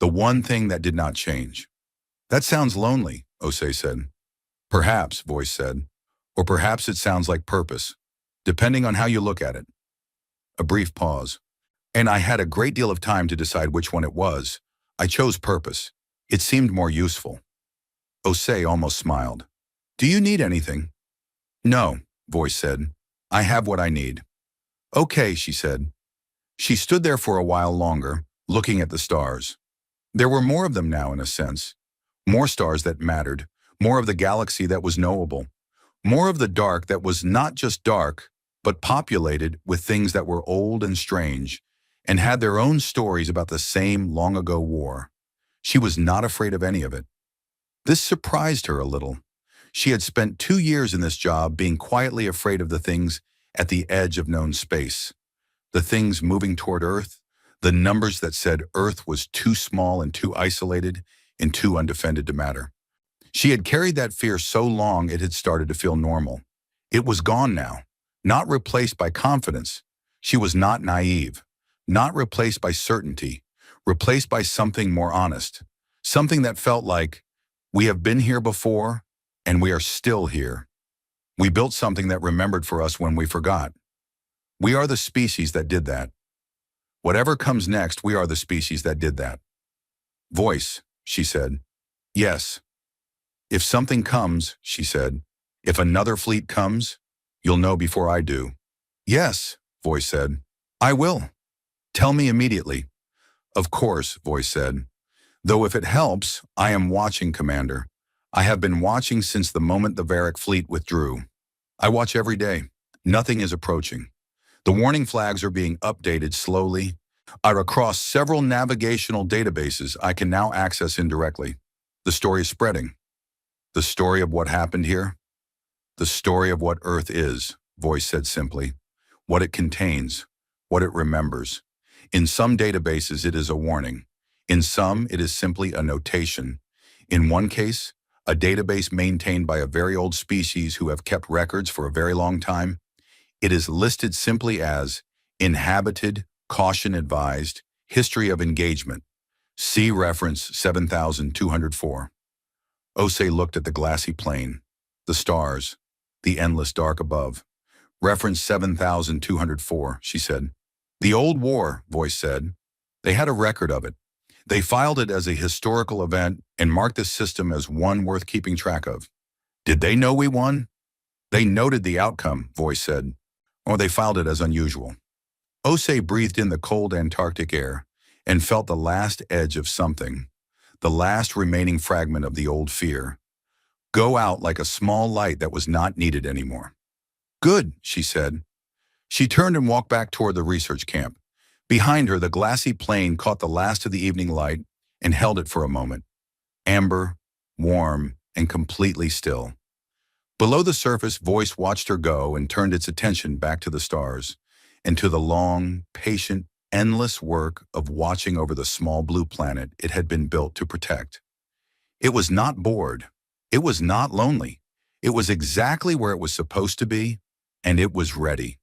the one thing that did not change. That sounds lonely, Osei said. Perhaps, Voice said, or perhaps it sounds like purpose, depending on how you look at it. A brief pause. And I had a great deal of time to decide which one it was. I chose purpose. It seemed more useful. Osei almost smiled. Do you need anything? No, Voice said. I have what I need. Okay, she said. She stood there for a while longer, looking at the stars. There were more of them now, in a sense. More stars that mattered, more of the galaxy that was knowable, more of the dark that was not just dark, but populated with things that were old and strange, and had their own stories about the same long-ago war. She was not afraid of any of it. This surprised her a little. She had spent 2 years in this job being quietly afraid of the things at the edge of known space. The things moving toward Earth, the numbers that said Earth was too small and too isolated and too undefended to matter. She had carried that fear so long it had started to feel normal. It was gone now, not replaced by confidence. She was not naive, not replaced by certainty, replaced by something more honest, something that felt like, we have been here before, and we are still here. We built something that remembered for us when we forgot. We are the species that did that. Whatever comes next, we are the species that did that. Voice, she said. Yes. If something comes, she said, if another fleet comes, you'll know before I do. Yes, Voice said. I will. Tell me immediately. Of course, Voice said. Though if it helps, I am watching, Commander. I have been watching since the moment the Varric fleet withdrew. I watch every day. Nothing is approaching. The warning flags are being updated slowly. Across several navigational databases I can now access indirectly. The story is spreading. The story of what happened here? The story of what Earth is, Voice said simply. What it contains, what it remembers. In some databases it is a warning. In some it is simply a notation. In one case, a database maintained by a very old species who have kept records for a very long time, it is listed simply as inhabited, caution advised, history of engagement. See reference 7204. Osei looked at the glassy plain, the stars, the endless dark above. Reference 7204, she said. The old war, Voice said. They had a record of it. They filed it as a historical event and marked the system as one worth keeping track of. Did they know we won? They noted the outcome, Voice said, or they filed it as unusual. Osei breathed in the cold Antarctic air and felt the last edge of something, the last remaining fragment of the old fear, go out like a small light that was not needed anymore. Good, she said. She turned and walked back toward the research camp. Behind her, the glassy plain caught the last of the evening light and held it for a moment. Amber, warm, and completely still. Below the surface, Voice watched her go and turned its attention back to the stars and to the long, patient, endless work of watching over the small blue planet it had been built to protect. It was not bored. It was not lonely. It was exactly where it was supposed to be, and it was ready.